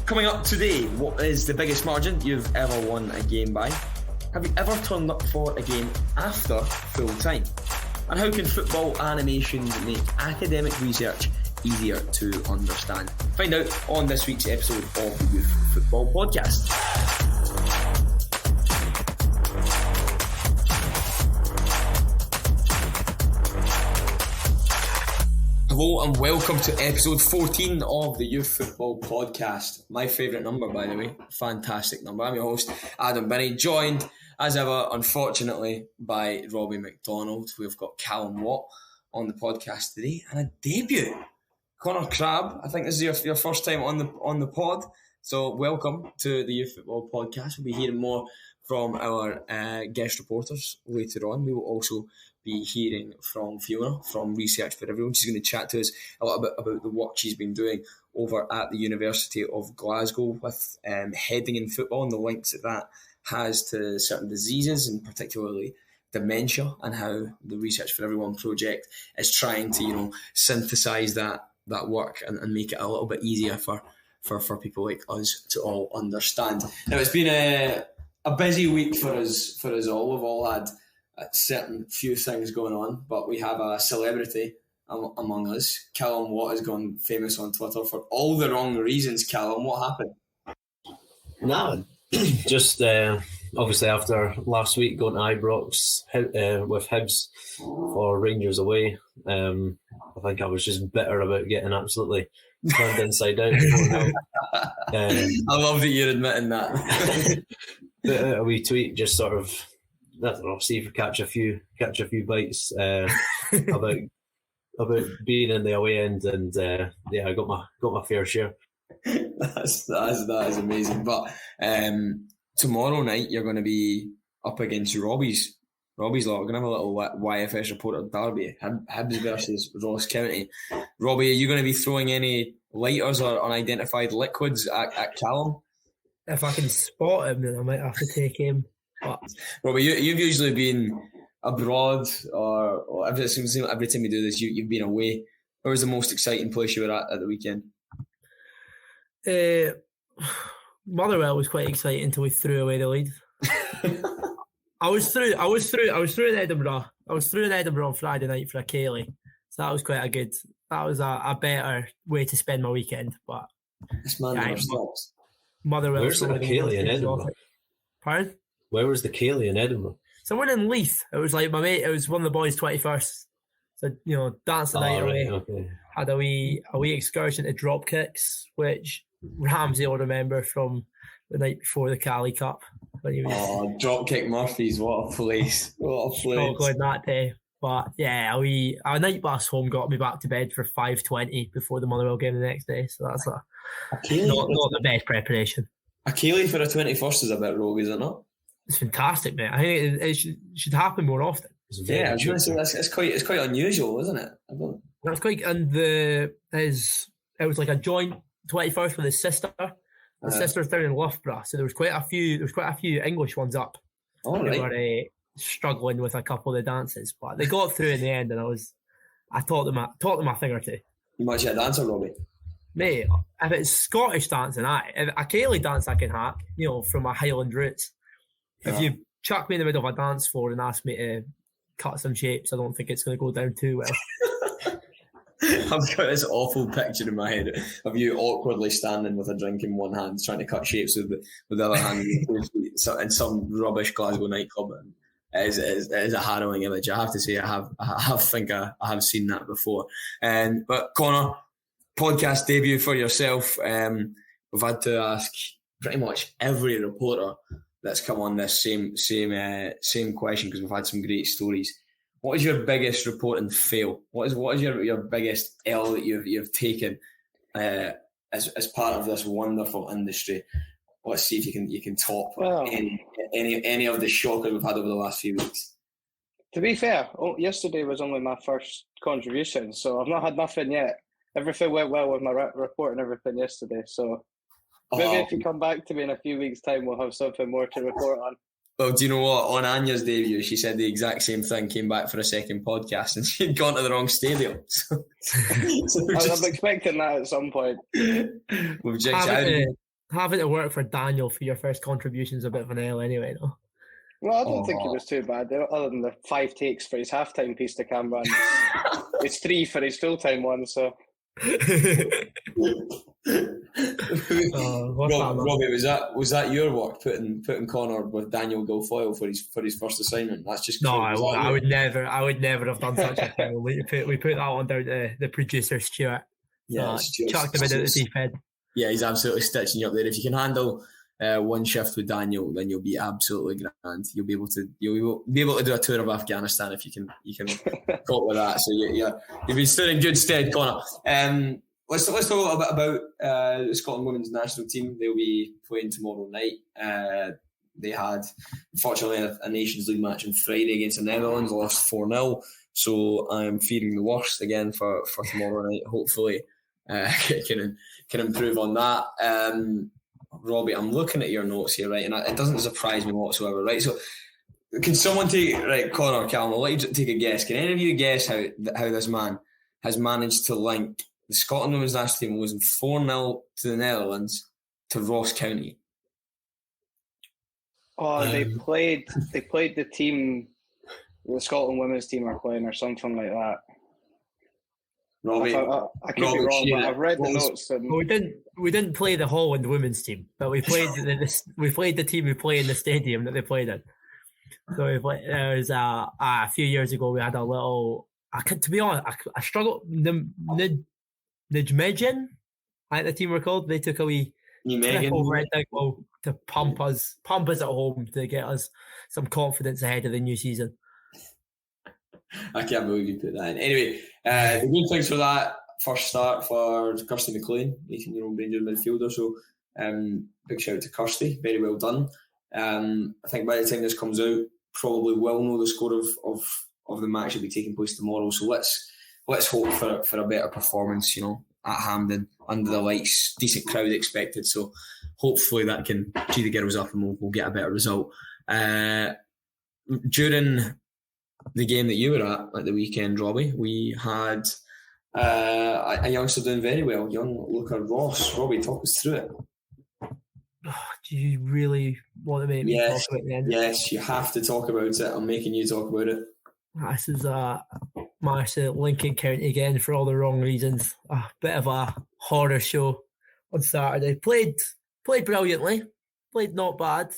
Coming up today, what is the biggest margin you've ever won a game by? Have you ever turned up for a game after full time? And how can football animations make academic research easier to understand? Find out on this week's episode of the Youth Football Podcast. Hello and welcome to episode 14 of the Youth Football Podcast. My favourite number, by the way. Fantastic number. I'm your host, Adam Binney, joined, as ever, unfortunately, by Robbie McDonald. We've got Callum Watt on the podcast today and a debut. Connor Crabb, I think this is your first time on the pod, so welcome to the Youth Football Podcast. We'll be hearing more from our guest reporters later on. We will also be hearing from Fiona from Research for Everyone. She's going to chat to us a little bit about the work she's been doing over at the University of Glasgow with heading in football and the links that has to certain diseases and particularly dementia, and how the Research for Everyone project is trying to synthesise that work and make it a little bit easier for people like us to all understand. Now, it's been a busy week for us all. We've all had certain few things going on, but we have a celebrity among us. Callum Watt has gone famous on Twitter for all the wrong reasons. Callum, what happened? No, just obviously after last week going to Ibrox with Hibs for Rangers away, I think I was just bitter about getting absolutely turned inside out. I love that you're admitting that. A wee tweet just sort of, I don't know, see if we catch a few bites about being in the away end, and I got my fair share. That is amazing. But tomorrow night you're going to be up against Robbie's lot. We're going to have a little YFS reporter derby, Hibs versus Ross County. Robbie, are you going to be throwing any lighters or unidentified liquids at Callum? If I can spot him, then I might have to take him. But Robbie, you've usually been abroad, or every time you do this, you've been away. Where was the most exciting place you were at the weekend? Motherwell was quite exciting until we threw away the lead. I was through in Edinburgh. I was through in Edinburgh on Friday night for a Cayley, so that was that was a better way to spend my weekend. But this man never stops. Motherwell. Where's the Cayley in Edinburgh? Pardon? Where was the Cayley in Edinburgh? Somewhere in Leith. It was like my mate. It was one of the boys' 21st. So danced the night away. Okay. Had a wee excursion to Dropkicks, which Ramsey will remember from the night before the Cali Cup. Dropkick Murphys! What a place! Struggling that day, but yeah, a night bus home got me back to bed for 5:20 before the Motherwell game the next day. So that's not the best preparation. A Cayley for a 21st is a bit rogue, is it not? It's fantastic, mate. I think it should happen more often. Yeah, it's quite unusual, isn't it? That's quite, and it was like a joint 21st with his sister. His sister's down in Loughborough, so there was quite a few English ones up. Oh, they right. were struggling with a couple of the dances, but they got through in the end, and I taught them a thing or two. You might be a dancer, Robbie. Mate, if it's Scottish dancing, if a Cayley dance I can hack, from my Highland roots. If you chuck me in the middle of a dance floor and ask me to cut some shapes, I don't think it's going to go down too well. I've got this awful picture in my head of you awkwardly standing with a drink in one hand, trying to cut shapes with the other hand in some rubbish Glasgow nightclub. It is a harrowing image. I have to say, I have seen that before. But Connor, podcast debut for yourself. We've had to ask pretty much every reporter that's come on this same question, because we've had some great stories. What is your biggest reporting fail? What is your biggest L that you've taken as part of this wonderful industry? Let's see if you can top any of the shockers we've had over the last few weeks. To be fair, yesterday was only my first contribution, so I've not had nothing yet. Everything went well with my report and everything yesterday, so maybe if you come back to me in a few weeks' time, we'll have something more to report on. Well, do you know what? On Anya's debut, she said the exact same thing, came back for a second podcast, and she'd gone to the wrong stadium. So I'm expecting that at some point. We've having to work for Daniel for your first contribution is a bit of an L anyway, though. Well, I don't think it was too bad, other than the 5 takes for his halftime piece to Cameron. It's 3 for his full-time one, so... Robbie, was that your work putting Connor with Daniel Guilfoyle for his first assignment? That's just no. I would never have done such a thing. We put that one down to the producer Stuart. Yeah, chucked him into the deep end. Yeah, he's absolutely stitching you up there. If you can handle one shift with Daniel, then you'll be absolutely grand. You'll be able to do a tour of Afghanistan if you can cope with that. So you've been stood in good stead, Connor. Let's talk a little bit about the Scotland women's national team. They'll be playing tomorrow night. They had, unfortunately, a Nations League match on Friday against the Netherlands, lost 4-0. So I'm fearing the worst again for tomorrow night. Hopefully, can improve on that. Robbie, I'm looking at your notes here, right, and it doesn't surprise me whatsoever, right? So, can someone Connor, Callum, I'll let you take a guess. Can any of you guess how this man has managed to link the Scotland women's national team losing 4-0 to the Netherlands to Ross County? Oh, they played the team, the Scotland women's team are playing or something like that. Robbie, I could be wrong, but I've read the notes. And... We didn't play the Holland women's team, but we played the team we play in the stadium that they played in. So there was a few years ago we had a little. To be honest, I struggled. Nijmegen, I think the team were called. They took a wee trip over at Digwell to pump us at home to get us some confidence ahead of the new season. I can't believe you put that in. Anyway, the good things for that first start for Kirsty McLean, 18-year-old Rangers midfielder. So big shout out to Kirsty. Very well done. I think by the time this comes out, probably will know the score of the match that will be taking place tomorrow. So let's hope for a better performance, at Hampden, under the lights, decent crowd expected. So hopefully that can cheer the girls up and we'll get a better result. During the game that you were at the weekend, Robbie, we had a youngster doing very well, young Luca Ross. Robbie, talk us through it. Do you really want to make me talk about the end? Yes, you have to talk about it. I'm making you talk about it. This is Marcia Lincoln County again for all the wrong reasons. A bit of a horror show on Saturday. Played brilliantly. Played not bad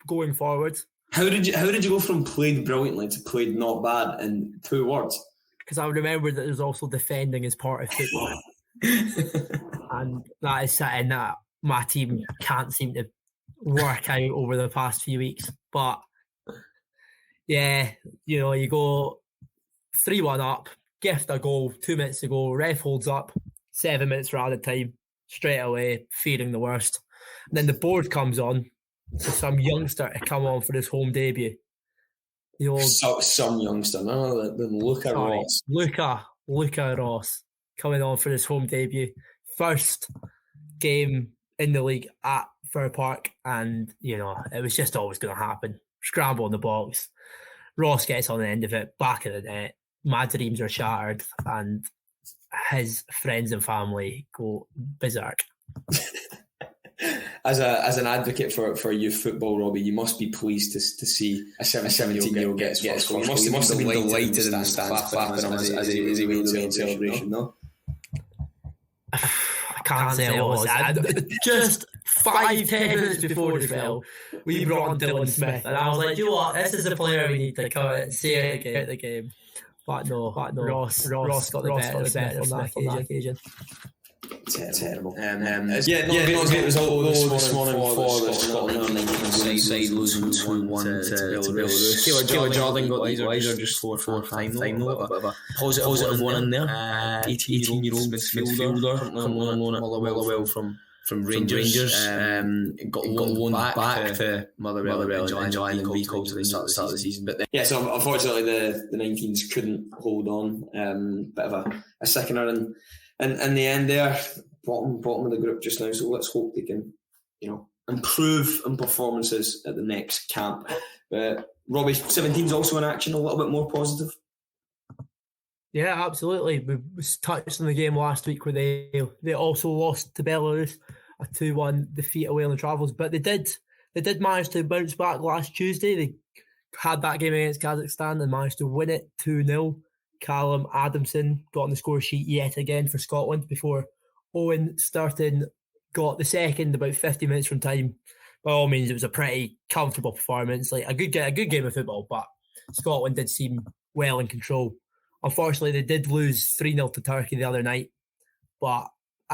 going forward. How did you go from played brilliantly to played not bad in 2 words? Because I remember that there's also defending as part of football. And that is something that my team can't seem to work out over the past few weeks. But yeah, you go 3-1 up, gift a goal, 2 minutes to go, ref holds up, 7 minutes for added time, straight away, fearing the worst. And then the board comes on for some youngster to come on for his home debut. Some youngster, no, than Luca Ross. Luca Ross coming on for his home debut. First game in the league at Fir Park, and it was just always going to happen. Scramble in the box. Ross gets on the end of it, back of the net. My dreams are shattered, and his friends and family go berserk. As an advocate for youth football, Robbie, you must be pleased to see a 17-year-old get his first goal. You must have been delighted in the stands clapping him as he went to the main celebration, no? I can't say I was. Just 5-10 minutes before the bell, we brought on Dylan Smith, and I was like, you know what, this is the player we need to come out and see at the game. But no, Ross got the better on that occasion. Terrible. Not a great result this morning for the Scotland side losing 2-1 to Belarus. Taylor Jordan got the equaliser just for time though. A bit of a positive one in there. 18-year-old midfielder coming on loan at Motherwell from Rangers. Got loaned back to Motherwell and joined the recall to the start of the season. But so unfortunately the 19s couldn't hold on. Bit of a sickener in the end there, bottom of the group just now. So let's hope they can, improve in performances at the next camp. Robbie, 17's also in action, a little bit more positive. Yeah, absolutely. We touched on the game last week where they also lost to Belarus. a 2-1 defeat away on the travels. But they did manage to bounce back last Tuesday. They had that game against Kazakhstan and managed to win it 2-0. Callum Adamson got on the score sheet yet again for Scotland before Owen Sturton got the second about 50 minutes from time. By all means, it was a pretty comfortable performance, like a good game of football, but Scotland did seem well in control. Unfortunately, they did lose 3-0 to Turkey the other night, but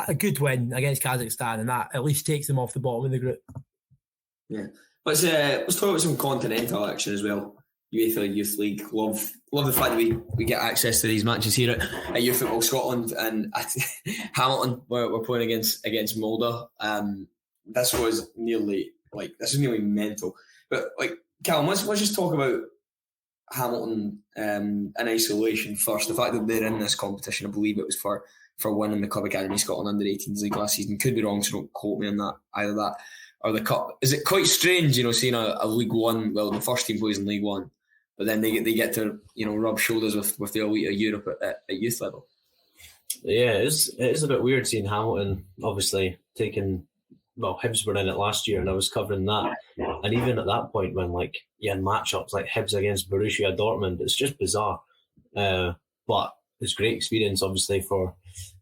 a good win against Kazakhstan, and that at least takes them off the bottom of the group. Yeah. Let's talk about some continental action as well. UEFA Youth League. Love the fact that we get access to these matches here at Youth Football Scotland, and at Hamilton we're playing against Mulder. This was nearly mental. But like Callum, let's just talk about Hamilton in isolation first. The fact that they're in this competition, I believe it was for winning the Club Academy Scotland Under-18s League last season. Could be wrong, so don't quote me on that. Either that or the Cup. Is it quite strange, seeing a League One? Well, the first team plays in League One, but then they get to rub shoulders with the elite of Europe at youth level. Yeah, it is a bit weird seeing Hamilton obviously taking. Well, Hibs were in it last year, and I was covering that. And even at that point, when in matchups like Hibs against Borussia Dortmund, it's just bizarre. But it's great experience, obviously, for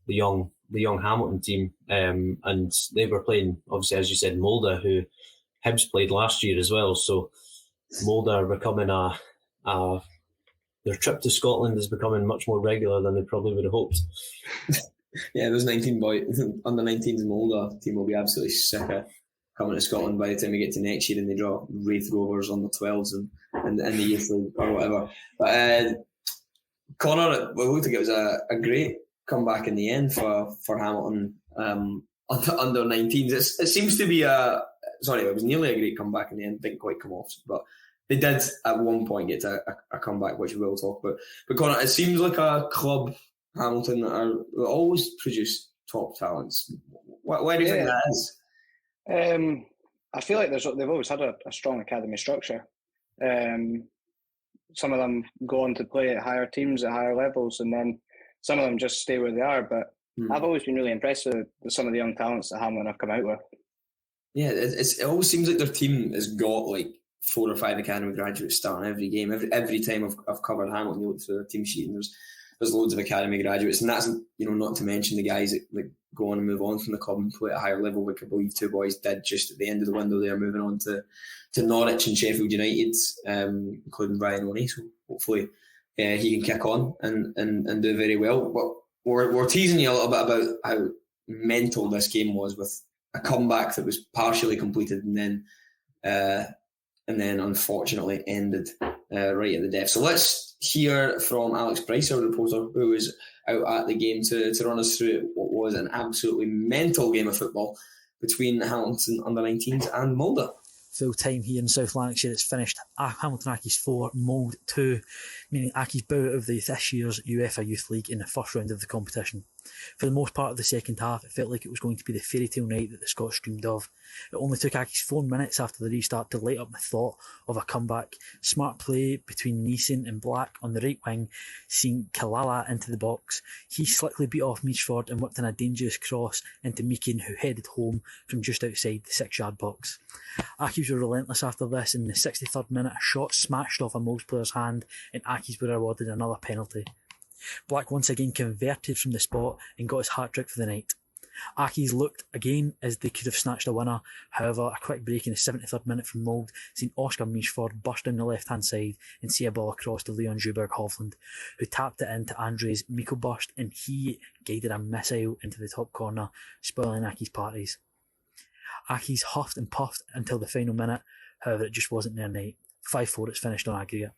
the young Hamilton team. And they were playing, obviously, as you said, Molde, who Hibs played last year as well. So Molde are becoming their trip to Scotland is becoming much more regular than they probably would have hoped. Yeah, those 19 boys, under 19s Molde team will be absolutely sick of coming to Scotland by the time we get to next year and they draw Wraith Rovers on the 12s and the youth league or whatever. But Connor, we looked like it was a great comeback in the end for Hamilton under 19s. It seems to be it was nearly a great comeback in the end. Didn't quite come off, but they did at one point get to a comeback, which we will talk about. But Connor, it seems like a club, Hamilton, that always produce top talents. Why do you think that is? I feel like they've always had a strong academy structure. Some of them go on to play at higher teams at higher levels, and then some of them just stay where they are. But I've always been really impressed with some of the young talents that Hamilton have come out with. Yeah, it always seems like their team has got 4 or 5 academy graduates starting every game. Every time I've covered Hamilton, you look through the team sheet and there's loads of academy graduates, and that's not to mention the guys that go on and move on from the club and play at a higher level. Like I believe 2 boys did just at the end of the window. They're moving on to Norwich and Sheffield United, including Brian Loney. So hopefully he can kick on and do very well. But we're teasing you a little bit about how mental this game was, with a comeback that was partially completed and then unfortunately ended right at the death. So let's hear from Alex Price, our reporter, who was out at the game to run us through what was an absolutely mental game of football between Hamilton under-19s and Molde. Full time here in South Lanarkshire, it's finished Hamilton Accies 4, Molde 2, meaning Accies bow out of this year's UEFA Youth League in the first round of the competition. For the most part of the second half, it felt like it was going to be the fairy tale night that the Scots dreamed of. It only took Accies 4 minutes after the restart to light up the thought of a comeback. Smart play between Neeson and Black on the right wing, seeing Kalala into the box. He slickly beat off Michford and whipped in a dangerous cross into Meakin, who headed home from just outside the 6-yard box. Accies were relentless after this. In the 63rd minute, a shot smashed off a Molde player's hand and Accies were awarded another penalty. Black once again converted from the spot and got his hat-trick for the night. Accies looked again as they could have snatched a winner. However, a quick break in the 73rd minute from Molde seen Oscar Michford burst down the left-hand side and see a ball across to Leon Juberg-Hovland, who tapped it into Andre's Miko burst, and he guided a missile into the top corner, spoiling Accies' parties. Accies huffed and puffed until the final minute. However, it just wasn't their night. 5-4, it's finished on aggregate.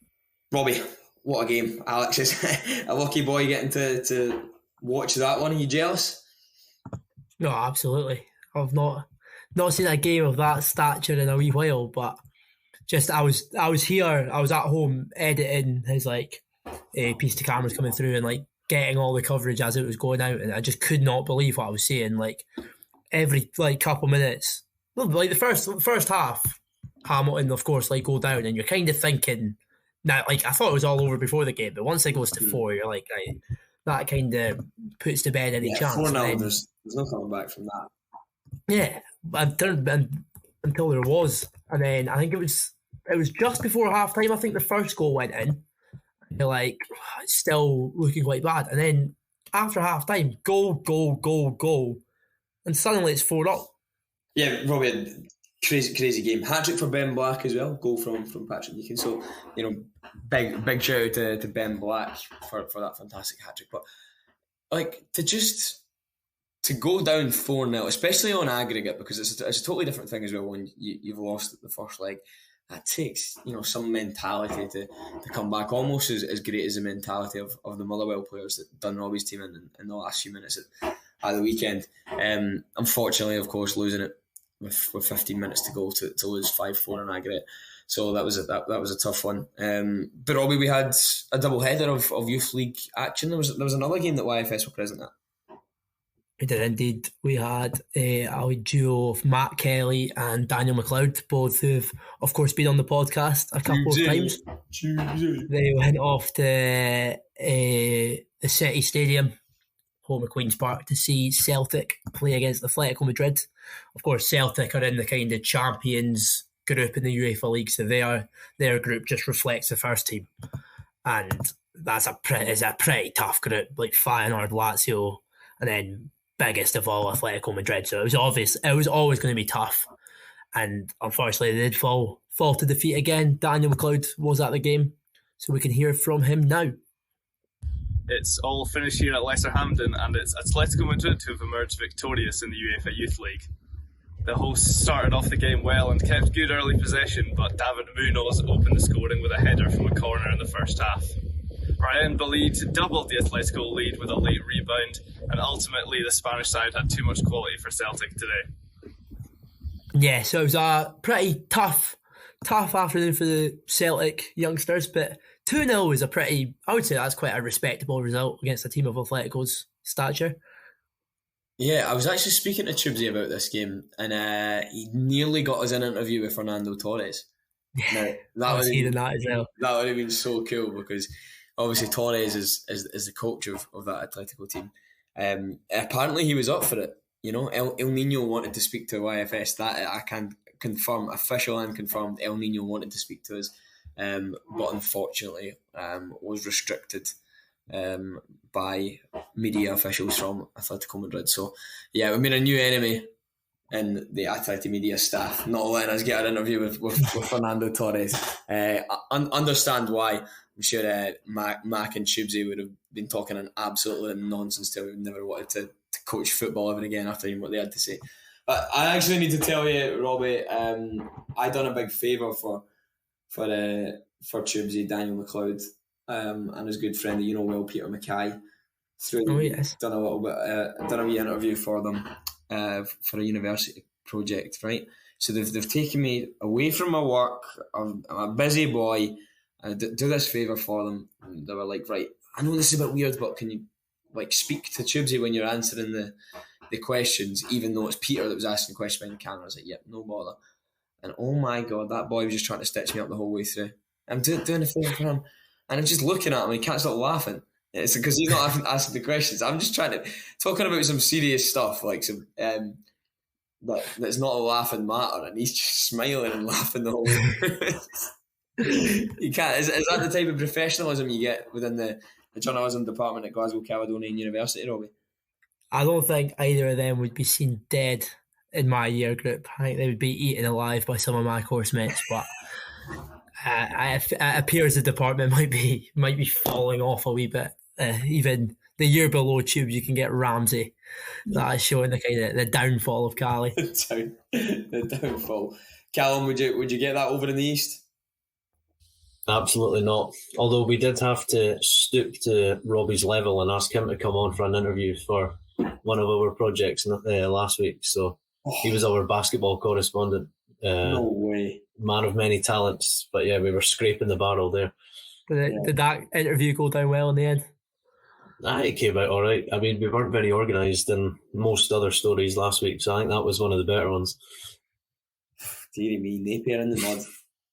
Robbie, what a game. Alex is a lucky boy getting to watch that one. Are you jealous? No, absolutely. I've not seen a game of that stature in a wee while, but just I was here, I was at home editing his piece to cameras coming through and getting all the coverage as it was going out, and I just could not believe what I was seeing. Every couple minutes, the first half, Hamilton of course go down, and you're kind of thinking now, I thought it was all over before the game, but once it goes to 4, you're right, that kind of puts to bed any chance. 4-0, there's no coming back from that. Yeah, until there was, and then I think it was just before half time. I think the first goal went in. You're like, it's still looking quite bad, and then after half time, goal, and suddenly it's 4-0. Yeah, Robbie, crazy game. Hat-trick for Ben Black as well. Goal from Patrick Meekin. So, big shout out to Ben Black for that fantastic hat-trick. But like to go down 4-0, especially on aggregate, because it's a totally different thing as well when you've lost the first leg. That takes some mentality to come back, almost as great as the mentality of the Motherwell players that done Robbie's team in the last few minutes at the weekend. Unfortunately, of course, losing it with 15 minutes to go to lose 5-4 in aggregate. So that was a tough one. But Robbie, we had a double header of Youth League action. There was another game that YFS were present at. We did indeed. We had a duo of Matt Kelly and Daniel McLeod, both who've, of course, been on the podcast a couple of times. They went off to the City Stadium, home of Queen's Park, to see Celtic play against Atletico Madrid. Of course, Celtic are in the kind of champions group in the UEFA League, so their group just reflects the first team. And that's a pretty tough group, like Feyenoord, Lazio, and then biggest of all, Atletico Madrid. So it was obvious it was always going to be tough, and unfortunately they did fall to defeat again. Daniel McLeod was at the game, so we can hear from him now. It's all finished here at Lesser Hampden, and it's Atletico Madrid who have emerged victorious in the UEFA Youth League. The hosts started off the game well and kept good early possession, but David Munoz opened the scoring with a header from a corner in the first half. Ryan Balid doubled the Atletico lead with a late rebound, and ultimately the Spanish side had too much quality for Celtic today. Yeah, so it was a pretty tough afternoon for the Celtic youngsters, but 2-0 is I would say that's quite a respectable result against a team of Atletico's stature. Yeah, I was actually speaking to Chubsy about this game, and he nearly got us an interview with Fernando Torres. Now, that would have been so cool, because obviously Torres is the coach of that Atletico team. Apparently he was up for it. El Nino wanted to speak to YFS. That I can confirm, official and confirmed. El Nino wanted to speak to us, but unfortunately was restricted by media officials from Atletico Madrid. So yeah, we made a new enemy in the Atleti media staff, not letting us get an interview with Fernando Torres. Understand why. I'm sure Mac and Chubsy would have been talking an absolute nonsense till we never wanted to coach football ever again after hearing what they had to say. But I actually need to tell you, Robbie, I done a big favour for Chubsy, Daniel McLeod, and his good friend, well, Peter Mackay. Done a little bit, done a wee interview for them for a university project, right? So they've taken me away from my work. I'm a busy boy. I do this favour for them, and they were like, right, I know this is a bit weird, but can you speak to Chubsy when you're answering the questions, even though it's Peter that was asking the question behind the camera? I was like, yep, no bother. And oh my God, that boy was just trying to stitch me up the whole way through. I'm doing a favour for him, and I'm just looking at him, and he can't stop laughing. It's because he's not asking the questions. I'm just talking about some serious stuff, like some that's not a laughing matter, and he's just smiling and laughing the whole way. You can't. Is that the type of professionalism you get within the journalism department at Glasgow Caledonian University, Robbie? I don't think either of them would be seen dead in my year group. I think they would be eaten alive by some of my course mates, but it appears the department might be falling off a wee bit. Even the year below Tubes, you can get Ramsey. That is showing the downfall of Cali. The downfall. Callum, would you get that over in the East? Absolutely not. Although we did have to stoop to Robbie's level and ask him to come on for an interview for one of our projects last week. So he was our basketball correspondent. No way. Man of many talents. But yeah, we were scraping the barrel there. Did that interview go down well in the end? It came out all right. I mean, we weren't very organised in most other stories last week, so I think that was one of the better ones. Deary me, Napier in the mud.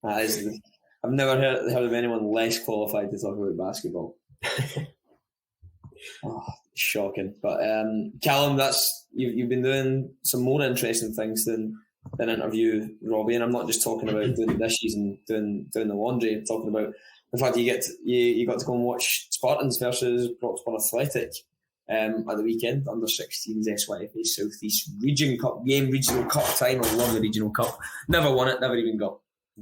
That is... I've never heard of anyone less qualified to talk about basketball. Shocking. But Callum, you've been doing some more interesting things than interview Robbie, and I'm not just talking about doing the dishes and doing the laundry. I'm talking about the fact you got to go and watch Spartans versus Broxburn Athletic at the weekend, under 16s SYFA South East Region Cup game, regional cup time. I love the regional cup. Never won it, never even got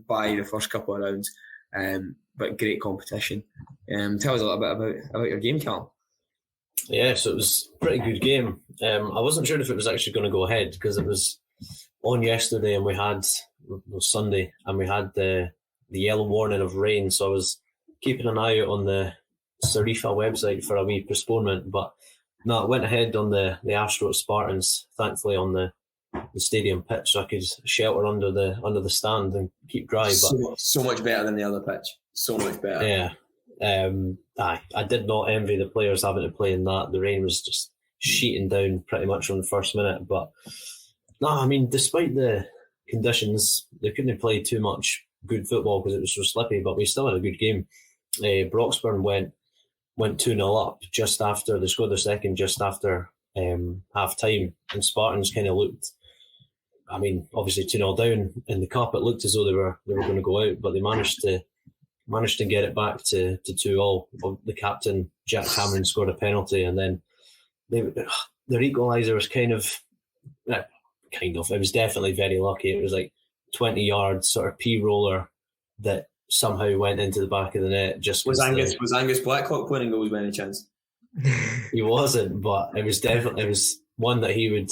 by the first couple of rounds. But great competition. Tell us a little bit about your game, Callum. Yeah, so it was a pretty good game. I wasn't sure if it was actually going to go ahead because it was on yesterday and it was Sunday, and we had the yellow warning of rain, so I was keeping an eye out on the Sarifa website for a wee postponement, but no, it went ahead on the Astro Spartans, thankfully on the stadium pitch, so I could shelter under the stand and keep dry. But so much better than the other pitch. So much better. Yeah. I did not envy the players having to play in that. The rain was just sheeting down pretty much from the first minute. But no, I mean, despite the conditions, they couldn't play too much good football because it was so slippy, but we still had a good game. Broxburn went 2-0 up just after they scored their second, just after half time, and Spartans kind of looked, I mean, obviously 2-0 down in the cup. It looked as though they were going to go out, but they managed to get it back to 2-2. The captain Jack Cameron scored a penalty, and then their equaliser was it was definitely very lucky. It was like 20-yard sort of P-roller that somehow went into the back of the net. Just was Angus Blacklock winning goals by any chance? He wasn't, but it was one that he would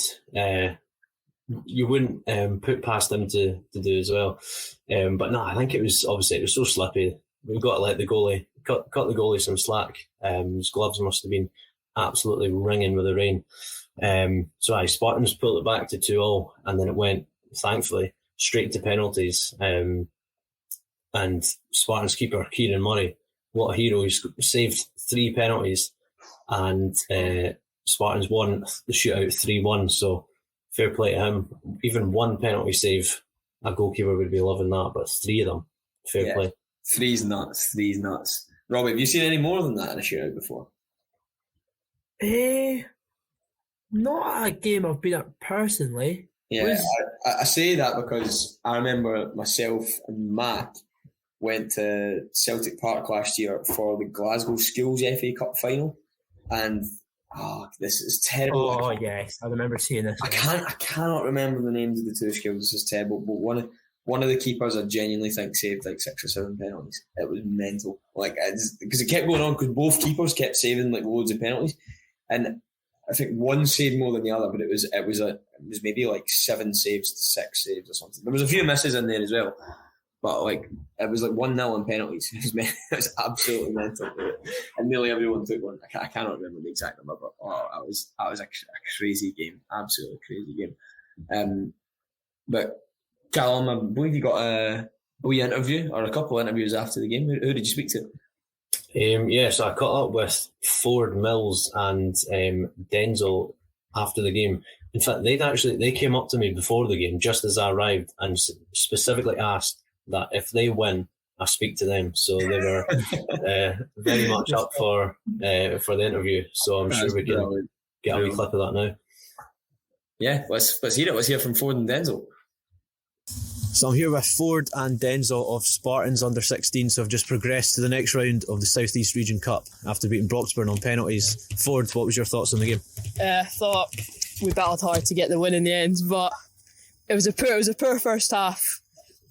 you wouldn't put past him to do as well. But no, I think it was so slippy. We've got to let the goalie cut the goalie some slack. His gloves must have been absolutely ringing with the rain. So Spartans pulled it back to 2-2, and then it went, thankfully, straight to penalties. And Spartans keeper Kieran Murray, what a hero! He saved 3 penalties, and Spartans won the shootout 3-1. So fair play to him. Even one penalty save, a goalkeeper would be loving that, but 3 of them, fair play. Three's nuts. Robbie, have you seen any more than that in a shootout before? Not a game I've been at personally. Yeah, I say that because I remember myself and Matt went to Celtic Park last year for the Glasgow Schools FA Cup final, and this is terrible. Oh yes, I remember seeing this. I cannot remember the names of the two schools. This is terrible. But one of the keepers I genuinely think saved like 6 or 7 penalties. It was mental, because it kept going on because both keepers kept saving like loads of penalties, and I think one saved more than the other, but it was maybe like 7 saves to 6 saves or something. There was a few misses in there as well. But it was like 1-0 on penalties. It was absolutely mental, and nearly everyone took one. I cannot remember the exact number, but that was a crazy game, absolutely crazy game. But Callum, I believe you got a wee interview or a couple of interviews after the game. Who did you speak to? So I caught up with Ford, Mills, and Denzel after the game. In fact, they came up to me before the game, just as I arrived, and specifically asked that if they win, I speak to them. So they were very much up for the interview. So I'm sure we can get a wee clip of that now. Yeah, let's hear it. Let's hear from Ford and Denzel. So I'm here with Ford and Denzel of Spartans under 16, so have just progressed to the next round of the South East Region Cup after beating Broxburn on penalties. Ford, what was your thoughts on the game? I thought we battled hard to get the win in the end, but it was a poor first half.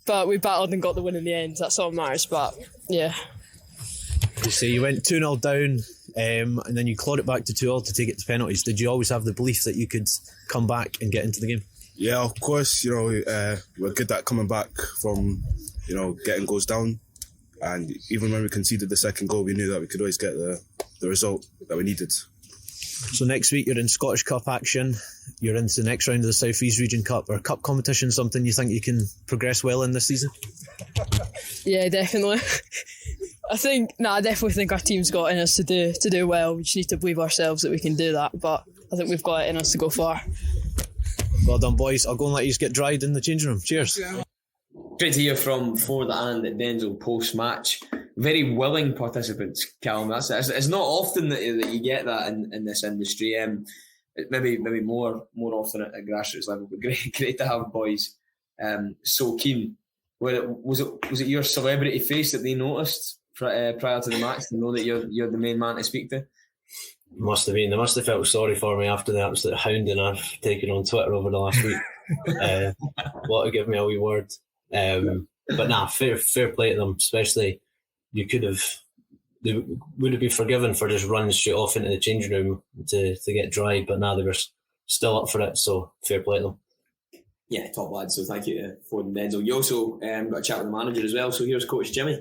But we battled and got the win in the end. That's all that matters. But yeah. You say you went 2-0 down, and then you clawed it back to 2-2 to take it to penalties. Did you always have the belief that you could come back and get into the game? Yeah, of course. We're good at coming back from, getting goals down. And even when we conceded the second goal, we knew that we could always get the result that we needed. So next week you're in Scottish Cup action. You're into the next round of the South East Region Cup. Are cup competitions something you think you can progress well in this season? Yeah, definitely. I definitely think our team's got it in us to do well. We just need to believe ourselves that we can do that. But I think we've got it in us to go far. Well done, boys. I'll go and let you get dried in the changing room. Cheers. Great to hear from Ford and Denzel post-match. very willing participants, Callum. It's not often that you get that in this industry. Maybe more often at grassroots level, but great to have boys so keen. Was it your celebrity face that they noticed prior to the match to know that you're the main man to speak to? Must have been. They must have felt sorry for me after the absolute hounding I've taken on Twitter over the last week. Want to give me a wee word. But nah, fair play to them. Especially, they would have been forgiven for just running straight off into the changing room to get dry. But now they were still up for it. So fair play to them. Yeah, top lads. So thank you to Ford and Denzel. You also got a chat with the manager as well. So here's Coach Jimmy.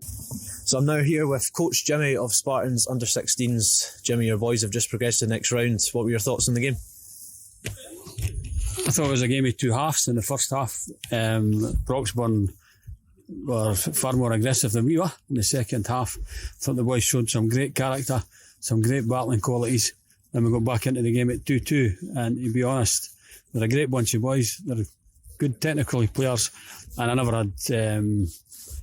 So I'm now here with Coach Jimmy of Spartans under-16s. Jimmy, your boys have just progressed to the next round. What were your thoughts on the game? I thought it was a game of two halves. In the first half, Broxburn were far more aggressive than we were. In the second half, I thought the boys showed some great character, some great battling qualities. Then we got back into the game at 2-2. And to be honest, they're a great bunch of boys. They're good technical players. And I never had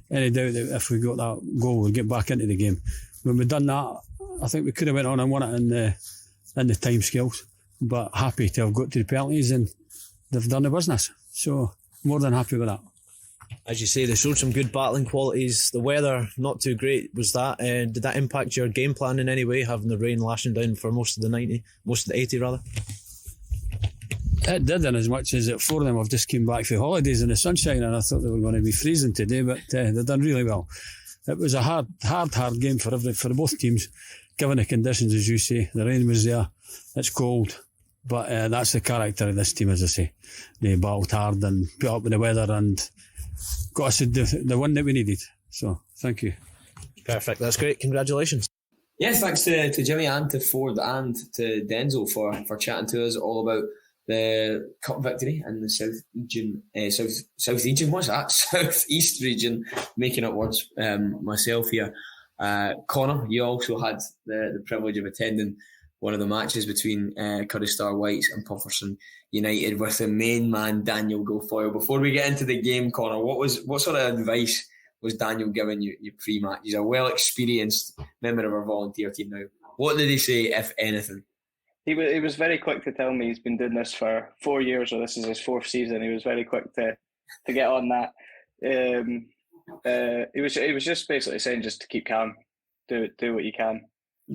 any doubt that if we got that goal, we'd get back into the game. When we'd done that, I think we could have went on and won it in the time scales. But happy to have got to the penalties, and they've done the business. So more than happy with that. As you say, they showed some good battling qualities. The weather, not too great. Did that impact your game plan in any way, having the rain lashing down for most of the 80 rather? It did, in as much as four of them have just came back for holidays in the sunshine, and I thought they were going to be freezing today, but they've done really well. It was a hard game for both teams, given the conditions, as you say. The rain was there, it's cold, but that's the character of this team, as I say. They battled hard and put up with the weather and got us the win that we needed. So, thank you. Perfect, that's great. Congratulations. Yes, thanks to Jimmy and to Ford and to Denzel for chatting to us all about the cup victory in the South region. What's that? Southeast region. Making up words myself here. Connor, you also had the privilege of attending one of the matches between Curry Star Whites and Pufferson United with the main man Daniel Guilfoyle. Before we get into the game, Connor, what sort of advice was Daniel giving you pre-match? He's a well-experienced member of our volunteer team now. What did he say, if anything? He was very quick to tell me he's been doing this for 4 years, or this is his fourth season. He was very quick to get on that. He was just basically saying just to keep calm, do what you can.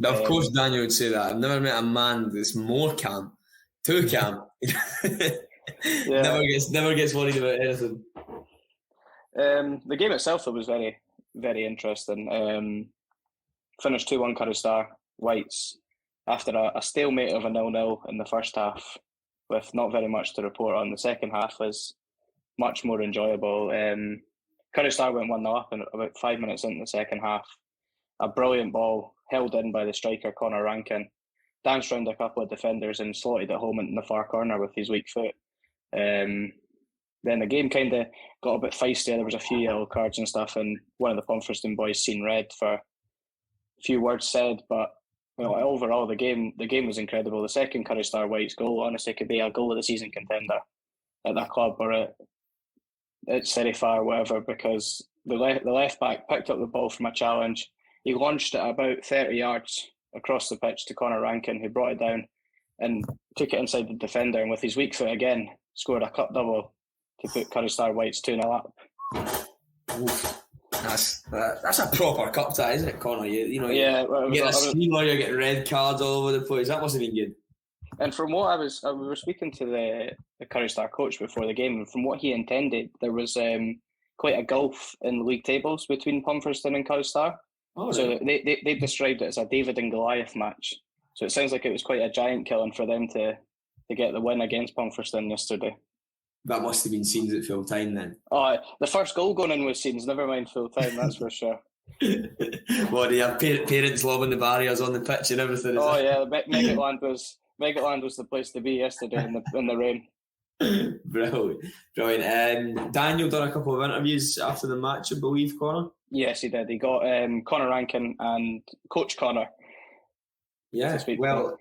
Of course, Daniel would say that. I've never met a man that's more calm, too calm. Never gets worried about anything. The game itself was very, very interesting. Finished 2-1 Curry Star Whites after a stalemate of a 0-0 in the first half, with not very much to report on. The second half was much more enjoyable. Curry Star went 1-0 up in about 5 minutes into the second half. A brilliant ball held in by the striker Connor Rankin, danced round a couple of defenders and slotted it home into the far corner with his weak foot. Then the game kind of got a bit feisty. There was a few yellow cards and stuff, and one of the Pomfreston boys seen red for a few words said. But overall, the game was incredible. The second Curry Star Whites goal honestly could be a goal of the season contender at that club or at Serifar or whatever, because the left back picked up the ball from a challenge. He launched it about 30 yards across the pitch to Connor Rankin, who brought it down and took it inside the defender, and with his weak foot again, scored a cup double to put Curry Star Whites 2-0 up. Oof. That's a proper cup tie, isn't it, Connor? You get a scene where you're getting red cards all over the place. That must have been good. And from what we were speaking to the Curry Star coach before the game, and from what he intended, there was quite a gulf in the league tables between Pomfreston and Curry Star. Oh, so really? They described it as a David and Goliath match. So it sounds like it was quite a giant killing for them to get the win against Pomfreston yesterday. That must have been scenes at full time then. Oh, the first goal going in was scenes, never mind full time, that's for sure. What, do you have parents lobbing the barriers on the pitch and everything? Oh yeah, Megatland was the place to be yesterday in the rain. Brilliant. Daniel done a couple of interviews after the match, I believe, Connor? Yes, he did. He got Connor Rankin and Coach Connor. Yeah, well,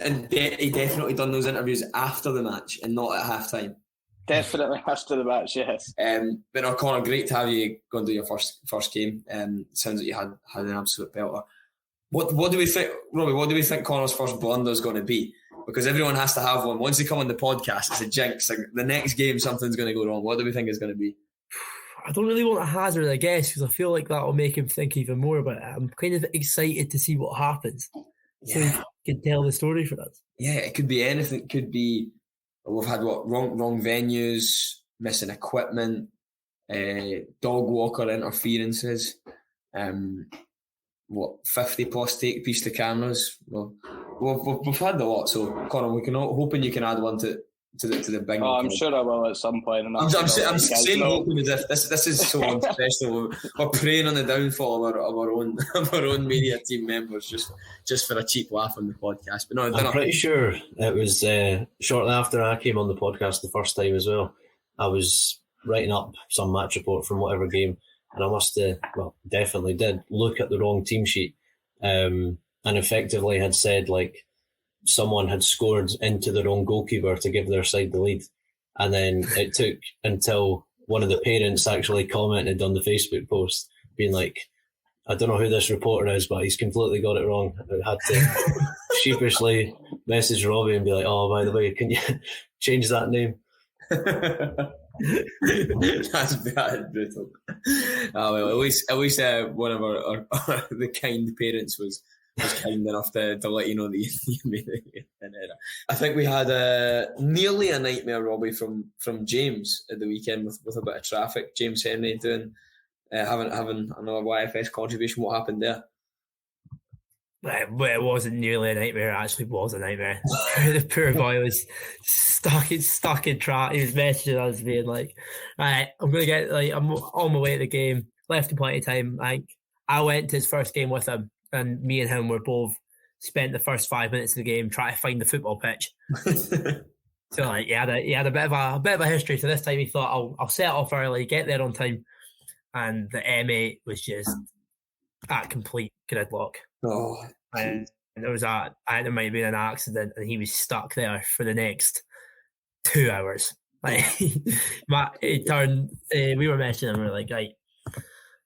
and he definitely done those interviews after the match and not at half time. Definitely after the match, yes. But no, Connor, great to have you go and do your first game. Sounds like you had an absolute belter. What do we think, Robbie? What do we think Connor's first blunder is going to be? Because everyone has to have one. Once they come on the podcast, it's a jinx. Like the next game, something's going to go wrong. What do we think is going to be? I don't really want to hazard a guess because I feel like that will make him think even more about it. I'm kind of excited to see what happens. So he can tell the story for us. Yeah, it could be anything. It could be we've had wrong venues, missing equipment, dog walker interferences, 50 plus take piece to cameras. Well, we've had a lot. So Connor, we can hoping you can add one to the bingo. I'm sure I will at some point. I'm saying hoping as if this is so unprofessional. We're preying on the downfall of our own media team members just for a cheap laugh on the podcast. But no, I'm pretty sure it was shortly after I came on the podcast the first time as well. I was writing up some match report from whatever game, and I must have, definitely did look at the wrong team sheet, and effectively had said like someone had scored into the wrong goalkeeper to give their side the lead. And then it took until one of the parents actually commented on the Facebook post being like, I don't know who this reporter is, but he's completely got it wrong. I had to sheepishly message Robbie and be like, oh, by the way, can you change that name? That's brutal. Oh, well, at least one of our the kind parents was kind enough to let you know that you made an error. I think we had nearly a nightmare, Robbie, from James at the weekend with a bit of traffic. James Henry doing having another YFS contribution. What happened there? It wasn't nearly a nightmare. It actually was a nightmare. The poor boy was stuck in traffic. He was messaging us being like, "Right, I'm gonna get I'm on my way to the game. Left in plenty of time." I went to his first game with him, and me and him were both spent the first 5 minutes of the game trying to find the football pitch. So he had a bit of a history. So this time he thought, I'll set off early, get there on time, and the M8 was just at complete gridlock. Oh, and there was there might have been an accident, and he was stuck there for the next 2 hours. He turned. We were messaging him. We were like, right,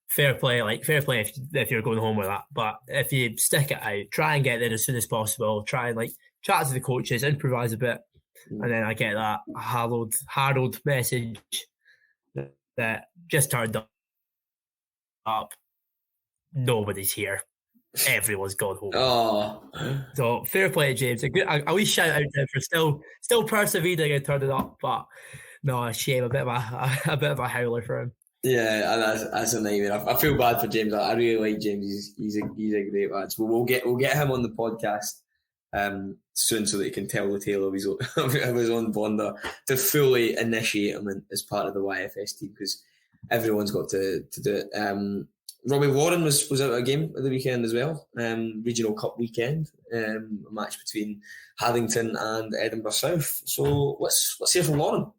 fair play if you're going home with that. But if you stick it out, try and get there as soon as possible. Try and chat to the coaches, improvise a bit, and then I get that Harold message that just turned up. Nobody's here. Everyone's gone home. Oh, so fair play to James. A wee shout out to him for still persevering and turning up. But no, a shame. A bit of a howler for him. Yeah, that's a nightmare. I feel bad for James. I really like James. He's a great lad. So we'll get him on the podcast soon so that he can tell the tale of his own blunder to fully initiate him as part of the YFS team, because everyone's got to do it. Robbie Warren was out of a game at the weekend as well. Regional Cup weekend, a match between Haddington and Edinburgh South. So let's hear from Lauren.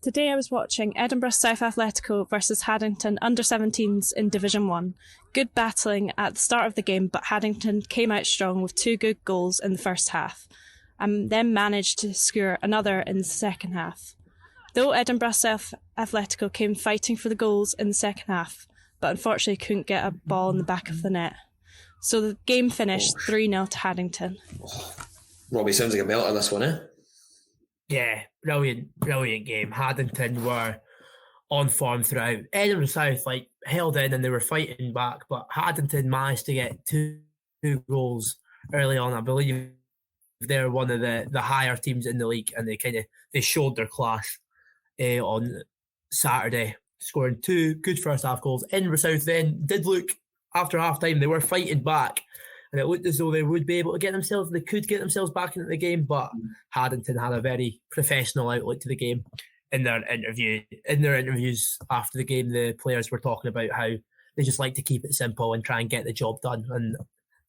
Today I was watching Edinburgh South Athletico versus Haddington under-17s in Division 1. Good battling at the start of the game, but Haddington came out strong with 2 good goals in the first half, and then managed to score another in the second half. Though Edinburgh South Athletico came fighting for the goals in the second half, but unfortunately couldn't get a ball in the back of the net. So the game finished 3-0 to Haddington. Robbie, sounds like a belter, this one, eh? Yeah, brilliant game. Haddington were on form throughout. Edinburgh South held in and they were fighting back, but Haddington managed to get 2 goals early on. I believe they're one of the higher teams in the league, and they showed their class on Saturday, scoring 2 good first half goals. Edinburgh South then did look, after half time, they were fighting back, and it looked as though they would be able to they could get themselves back into the game, but Haddington had a very professional outlook to the game. In their interviews after the game, the players were talking about how they just like to keep it simple and try and get the job done, and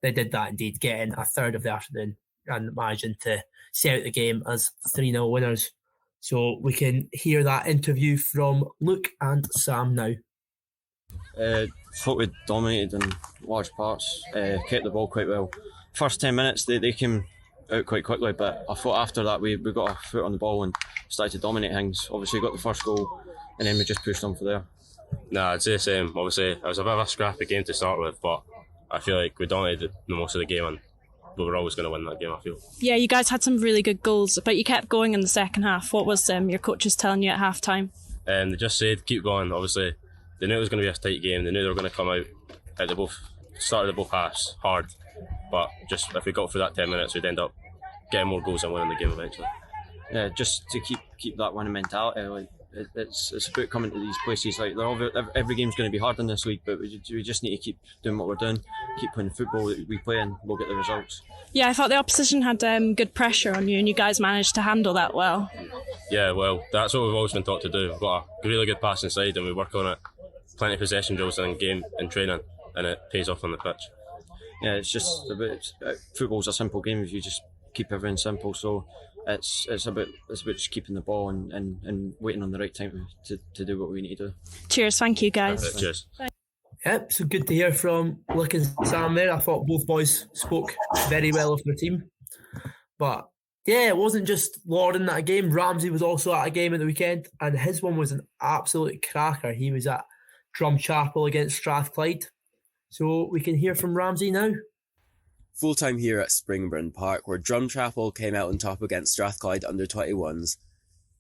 they did that indeed, getting a third of the afternoon and managing to see out the game as 3-0 winners. So we can hear that interview from Luke and Sam now. Thought we dominated in large parts, kept the ball quite well. First 10 minutes they came out quite quickly, but I thought after that we got our foot on the ball and started to dominate things. Obviously got the first goal and then we just pushed on from there. Nah, I'd say the same. Obviously it was a bit of a scrappy game to start with, but I feel like we dominated the most of the game and we were always going to win that game, I feel. Yeah, you guys had some really good goals, but you kept going in the second half. What was your coaches telling you at half time? They just said keep going. Obviously they knew it was going to be a tight game. They knew they were going to come out at the start of the both halves hard, but just if we got through that 10 minutes we'd end up getting more goals and winning the game eventually. Yeah, just to keep that winning mentality. Like it's about coming to these places. Like every game's going to be hard in this league, but we just need to keep doing what we're doing, keep playing the football that we play, and we'll get the results. Yeah, I thought the opposition had good pressure on you, and you guys managed to handle that well. Yeah, well, that's what we've always been taught to do. We've got a really good passing side, and we work on it. Plenty of possession drills in game and training, and it pays off on the pitch. Yeah, it's just about football's a simple game if you just keep everything simple. So it's about just keeping the ball and waiting on the right time to do what we need to do. Cheers, thank you guys. Cheers. Yep, so good to hear from Luke and Sam there. I thought both boys spoke very well of their team. But yeah, it wasn't just Lauren at a game. Ramsey was also at a game at the weekend, and his one was an absolute cracker. He was at Drumchapel against Strathclyde. So we can hear from Ramsey now. Full time here at Springburn Park, where Drumchapel came out on top against Strathclyde under-21s.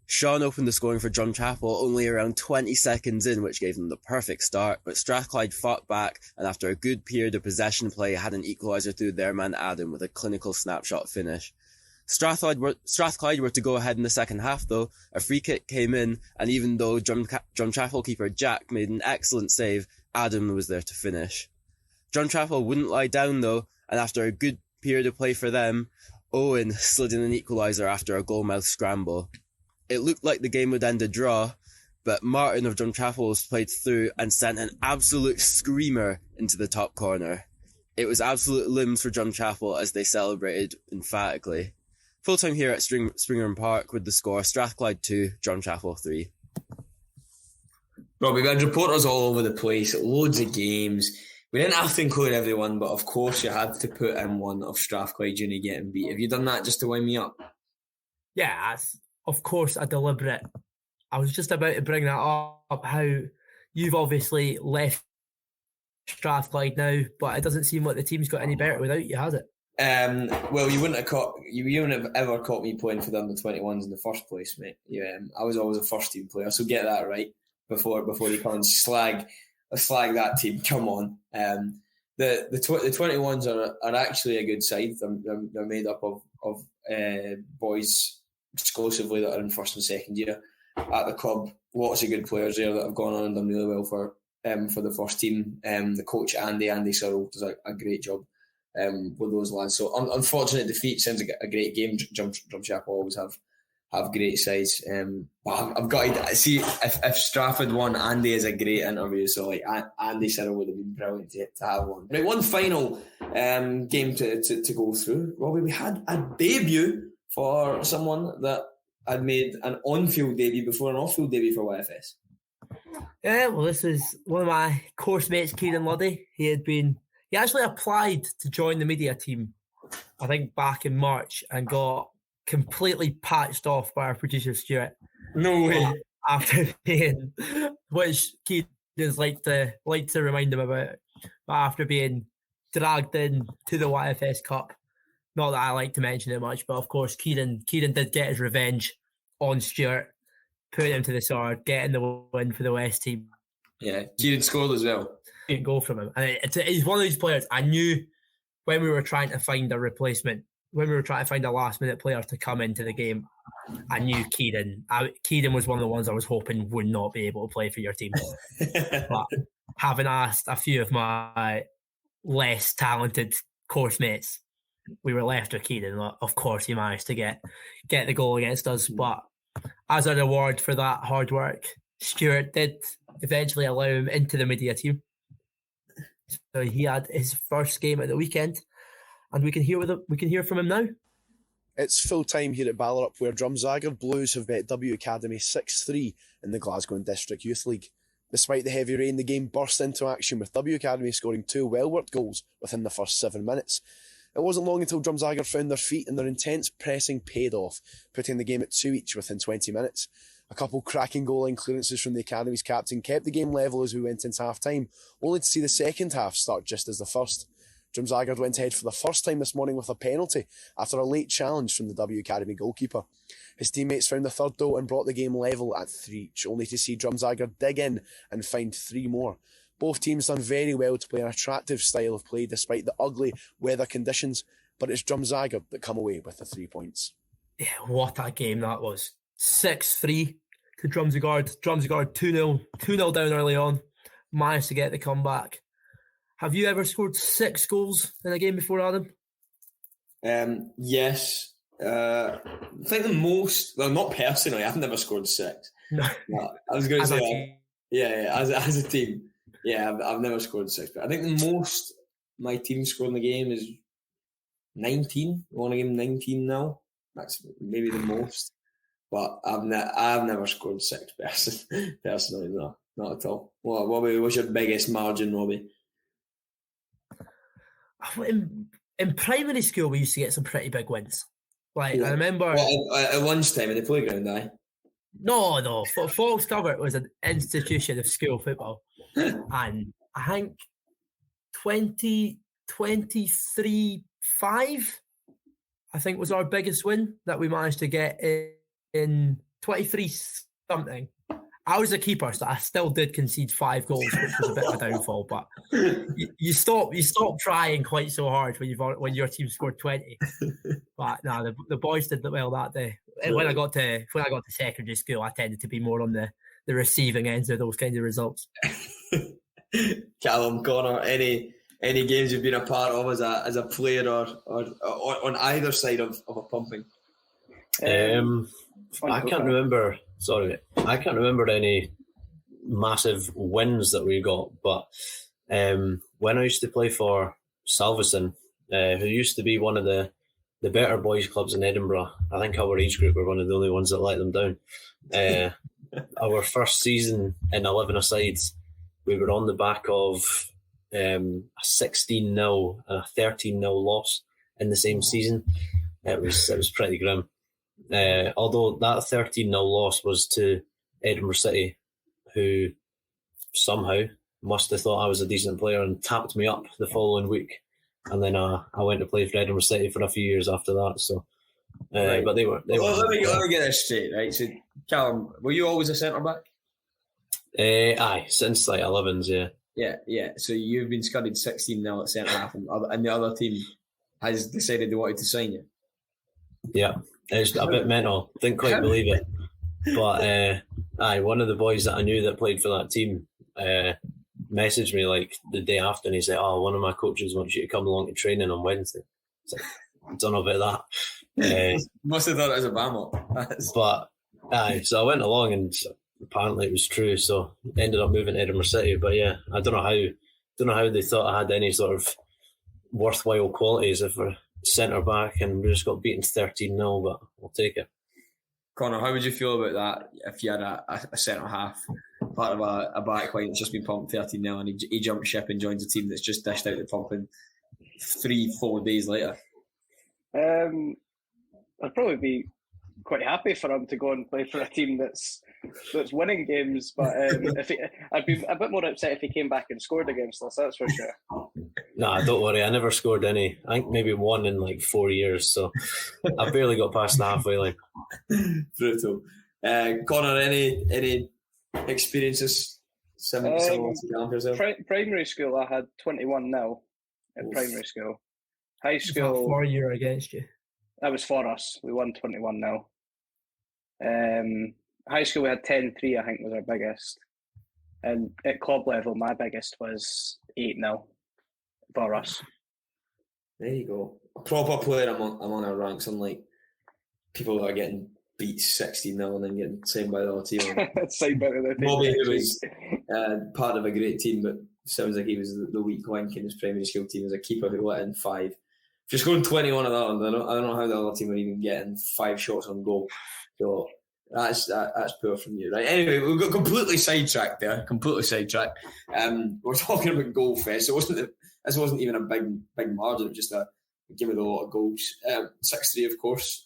Sean opened the scoring for Drumchapel only around 20 seconds in, which gave them the perfect start, but Strathclyde fought back and after a good period of possession play had an equaliser through their man Adam with a clinical snapshot finish. Strathclyde were to go ahead in the second half though. A free kick came in, and even though Drumchapel keeper Jack made an excellent save, Adam was there to finish. Drumchapel wouldn't lie down though, and after a good period of play for them, Owen slid in an equaliser after a goalmouth scramble. It looked like the game would end a draw, but Martin of Drumchapel played through and sent an absolute screamer into the top corner. It was absolute limbs for Drumchapel as they celebrated emphatically. Full time here at Springburn Park with the score Strathclyde 2, Drumchapel 3. Robbie, we had reporters all over the place, loads of games. We didn't have to include everyone, but of course you had to put in one of Strathclyde Uni getting beat. Have you done that just to wind me up? Yeah, that's of course a deliberate. I was just about to bring that up, how you've obviously left Strathclyde now, but it doesn't seem like the team's got any better without you, has it? Well, you wouldn't have ever caught me playing for the under-21s in the first place, mate. Yeah, I was always a first team player, so get that right before you come and slag that team. Come on. The 21s are actually a good side. They're made up of boys exclusively that are in first and second year at the club. Lots of good players there that have gone on and done really well for the first team. The coach Andy Searle does a great job with those lads. So unfortunate defeat. Sounds like a great game. Drumchapel always have great sides. But I've got to see if Strafford won. Andy is a great interview. So like Andy Searle would have been brilliant to have one. Right, one final game to go through. Robbie, we had a debut for someone that had made an on-field debut before an off-field debut for YFS. Yeah, well, this is one of my course mates, Kieran Luddy. He actually applied to join the media team, I think back in March, and got completely patched off by our producer Stuart. No way. After being, which Kieran's like to remind him about, but after being dragged in to the YFS Cup. Not that I like to mention it much, but of course Kieran did get his revenge on Stuart, putting him to the sword, getting the win for the West team. Yeah, Kieran scored as well. Didn't go from him, and he's one of these players. I knew when we were trying to find a replacement, when we were trying to find a last-minute player to come into the game, I knew Kieran. Kieran was one of the ones I was hoping would not be able to play for your team. But having asked a few of my less talented course mates, we were left with Kieran. Of course, he managed to get the goal against us. But as a reward for that hard work, Stuart did eventually allow him into the media team. So he had his first game at the weekend, and we can hear from him now. It's full time here at Ballarup, where Drumzagger Blues have met W Academy 6-3 in the Glasgow and District Youth League. Despite the heavy rain, the game burst into action with W Academy scoring 2 well-worked goals within the first 7 minutes. It wasn't long until Drumzagger found their feet and their intense pressing paid off, putting the game at 2 each within 20 minutes. A couple cracking goal-line clearances from the Academy's captain kept the game level as we went into half-time, only to see the second half start just as the first. Drumzagger went ahead for the first time this morning with a penalty after a late challenge from the W Academy goalkeeper. His teammates found the third goal and brought the game level at 3 each, only to see Drumzagger dig in and find 3 more. Both teams done very well to play an attractive style of play despite the ugly weather conditions, but it's Drumzagger that come away with the 3 points. Yeah, what a game that was. 6-3 to Drumzagard. Drumzagard 2-0 down early on. Managed to get the comeback. Have you ever scored 6 goals in a game before, Adam? Yes. I think the most, well, not personally, I've never scored 6. No. I was going to say, as a team. Yeah, I've never scored 6, but I think the most my team scored in the game is 19. We won a game 19 now. That's maybe the most, but I've never scored 6 personally. No, not at all. What's your biggest margin, Robbie? In primary school, we used to get some pretty big wins. I remember at lunchtime in the playground. No. Falls Covert was an institution of school football. And I think 23-5, I think, was our biggest win that we managed to get in 23-something. I was a keeper, so I still did concede 5 goals, which was a bit of a downfall. But you stop trying quite so hard when your team scored 20. But no, the boys did well that day. And when I got to secondary school, I tended to be more on the receiving ends of those kinds of results. Callum, Connor, any games you've been a part of as a player or on either side of a pumping? I can't remember. Sorry, I can't remember any massive wins that we got. But when I used to play for Salveson, who used to be one of the better boys clubs in Edinburgh, I think our age group were one of the only ones that let them down. Our first season in 11-a-sides, we were on the back of a 16-0 and a 13-0 loss in the same season. It was pretty grim. Although that 13-0 loss was to Edinburgh City, who somehow must have thought I was a decent player and tapped me up the following week. And then I went to play for Edinburgh City for a few years after that. So, right. But they were. Let me get this straight, right? So, Callum, were you always a centre back? Aye, since like 11s, yeah. Yeah. So you've been scudded 16-0 at centre half, and the other team has decided they wanted to sign you. Yeah, it's a bit mental. Didn't quite believe it, but one of the boys that I knew that played for that team messaged me like the day after, and he said, "Oh, one of my coaches wants you to come along to training on Wednesday." I don't know about that. Must have thought it was a bam-up. But so I went along, and apparently it was true. So ended up moving to Edinburgh City. But yeah, I don't know how they thought I had any sort of worthwhile qualities if we're centre back, and we just got beaten 13-0. But we'll take it. Connor, how would you feel about that if you had a centre half, part of a back line that's just been pumped 13-0, and he jumped ship and joins a team that's just dished out the pumping 3-4 days later? I'd probably be quite happy for him to go and play for a team that's winning games, but I'd be a bit more upset if he came back and scored against us, that's for sure. Nah, don't worry, I never scored any. I think maybe one in like 4 years, so I barely got past the halfway line. Brutal. Connor, any experiences similar to primary school, I had 21-0 in primary school. High school, for you or against you? That was for us. We won 21-0. High school, we had 10-3, I think, was our biggest. And at club level, my biggest was 8-0 for us. There you go. A proper player among our ranks, unlike people that are getting beat 16-0 and then getting signed by the other team. Signed by the other team. Bobby, who was part of a great team, but sounds like he was the weak link in his primary school team as a keeper who let in 5. If you're scoring 21 of that one, I don't know how the other team are even getting 5 shots on goal. So that's poor from you, right? Anyway, we got completely sidetracked there. We're talking about Goal Fest. This wasn't even a big margin. It was just a game with a lot of goals. 6-3, of course.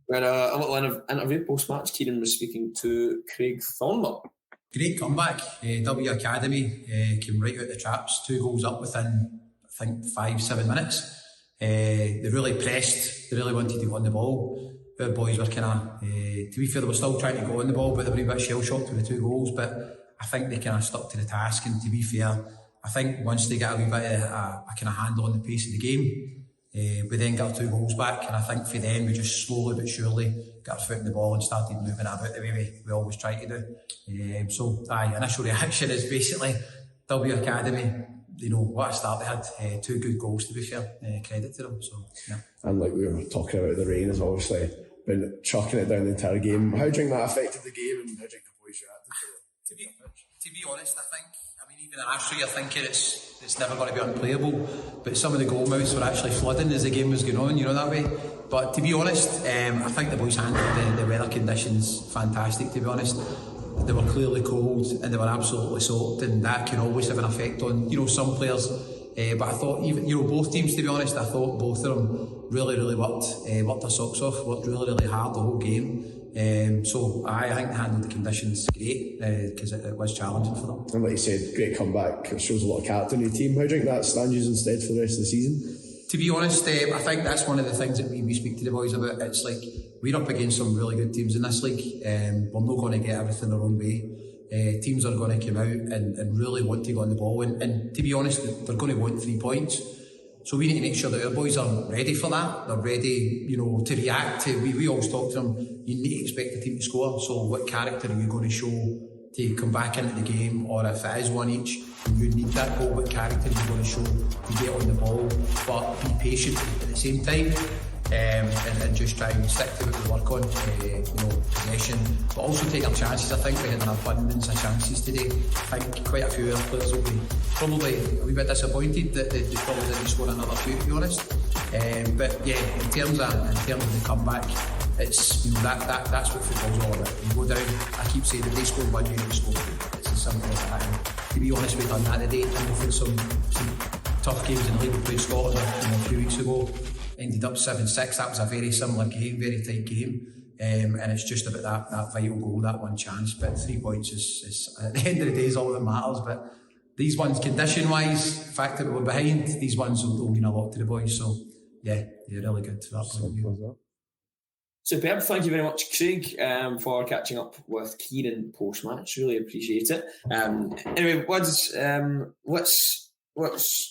We had a little interview post-match. Kieran was speaking to Craig Thornber. Great comeback. W Academy came right out the traps, 2 goals up within, I think, 5-7 minutes. They really pressed, they really wanted to go on the ball. Our boys were kind of, to be fair, they were still trying to go on the ball, but they were a bit shell-shocked with the 2 goals. But I think they kind of stuck to the task, and to be fair, I think once they got a wee bit of a kind of handle on the pace of the game, we then got 2 goals back, and I think for them we just slowly but surely got our foot in the ball and started moving it about the way we always try to do. So initial reaction is basically W Academy, you know, what a start they had. 2 good goals, to be fair, credit to them. So yeah. And like we were talking about, the rain has obviously been chucking it down the entire game. How do you think that affected the game, and how do you think the boys reacted to it? To be honest, I think, even initially you're thinking it's never going to be unplayable, but some of the goal mouths were actually flooding as the game was going on, you know, that way. But to be honest, I think the boys handled the weather conditions fantastic, to be honest. They were clearly cold and they were absolutely soaked, and that can always have an effect on, you know, some players. But I thought, even, you know, both teams, to be honest, I thought both of them really worked their socks off, worked really hard the whole game. So I think they handled the conditions great, because it was challenging for them. And like you said, great comeback. It shows a lot of character in your team. How do you think that stands you in stead for the rest of the season? To be honest, I think that's one of the things that we speak to the boys about. It's like, we're up against some really good teams in this league. We're not going to get everything their own way. Teams are going to come out and really want to go on the ball, and to be honest, they're going to want 3 points. So we need to make sure that our boys are ready for that. They're ready, you know, to react to. We always talk to them, you need to expect the team to score. So what character are you going to show to come back into the game? Or if it is 1 each, you need that goal. What character are you going to show to get on the ball, but be patient at the same time, and just try and stick to what we work on, you know, possession, but also take our chances. I think we had an abundance of chances today. I think quite a few of our players will be probably a wee bit disappointed that they probably didn't score another 2, to be honest. But yeah, in terms of the comeback, it's, you know, that's what football's all about. You go down, I keep saying, if they score 1, you need to score 2. It's as simple as that. And to be honest, we've done that today, and we've had some tough games in the league. We played Scotland a few weeks ago, ended up 7-6. That was a very similar game, very tight game. And it's just about that vital goal, that one chance. But 3 points is at the end of the day is all that matters. But these ones, condition-wise, the fact that we were behind, these ones will mean a lot to the boys. So yeah, really good to that point of view. Superb. Thank you very much, Craig, for catching up with Kieran post-match. Really appreciate it. Anyway, let's